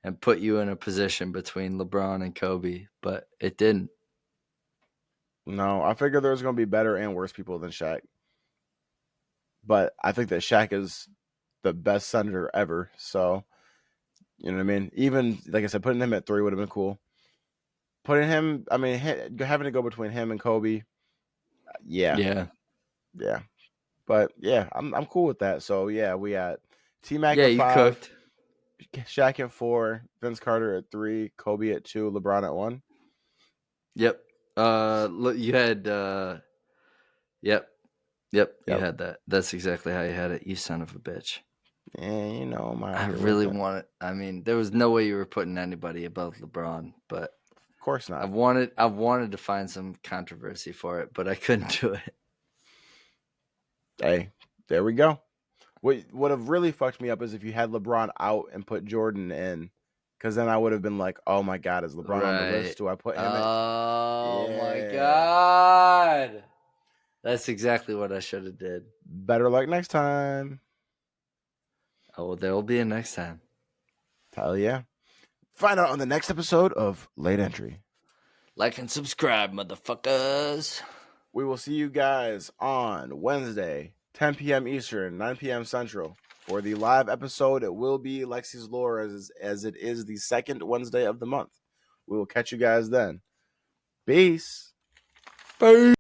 and put you in a position between LeBron and Kobe, but it didn't. No, I figured there was going to be better and worse people than Shaq. But I think that Shaq is the best senator ever. So, you know what I mean? Even, like I said, putting him at 3 would have been cool. Putting him, I mean, having to go between him and Kobe. Yeah. But, yeah, I'm cool with that. So, yeah, we got T-Mac at 5. You cooked. Shaq at 4. Vince Carter at 3. Kobe at 2. LeBron at 1. Yep. You had, Yep. You had that. That's exactly how you had it. You son of a bitch. Yeah, you know, I really wanted. I mean, there was no way you were putting anybody above LeBron, but of course not. I wanted to find some controversy for it, but I couldn't do it. Hey, there we go. What would have really fucked me up is if you had LeBron out and put Jordan in, because then I would have been like, oh my God, is LeBron on the list? Do I put him in? Oh my God. That's exactly what I should have did. Better luck next time. Oh, there will be a next time. Hell yeah. Find out on the next episode of Late Entry. Like and subscribe, motherfuckers. We will see you guys on Wednesday, 10 p.m. Eastern, 9 p.m. Central, For the live episode, it will be Lexi's Lore as it is the second Wednesday of the month. We will catch you guys then. Peace. Peace.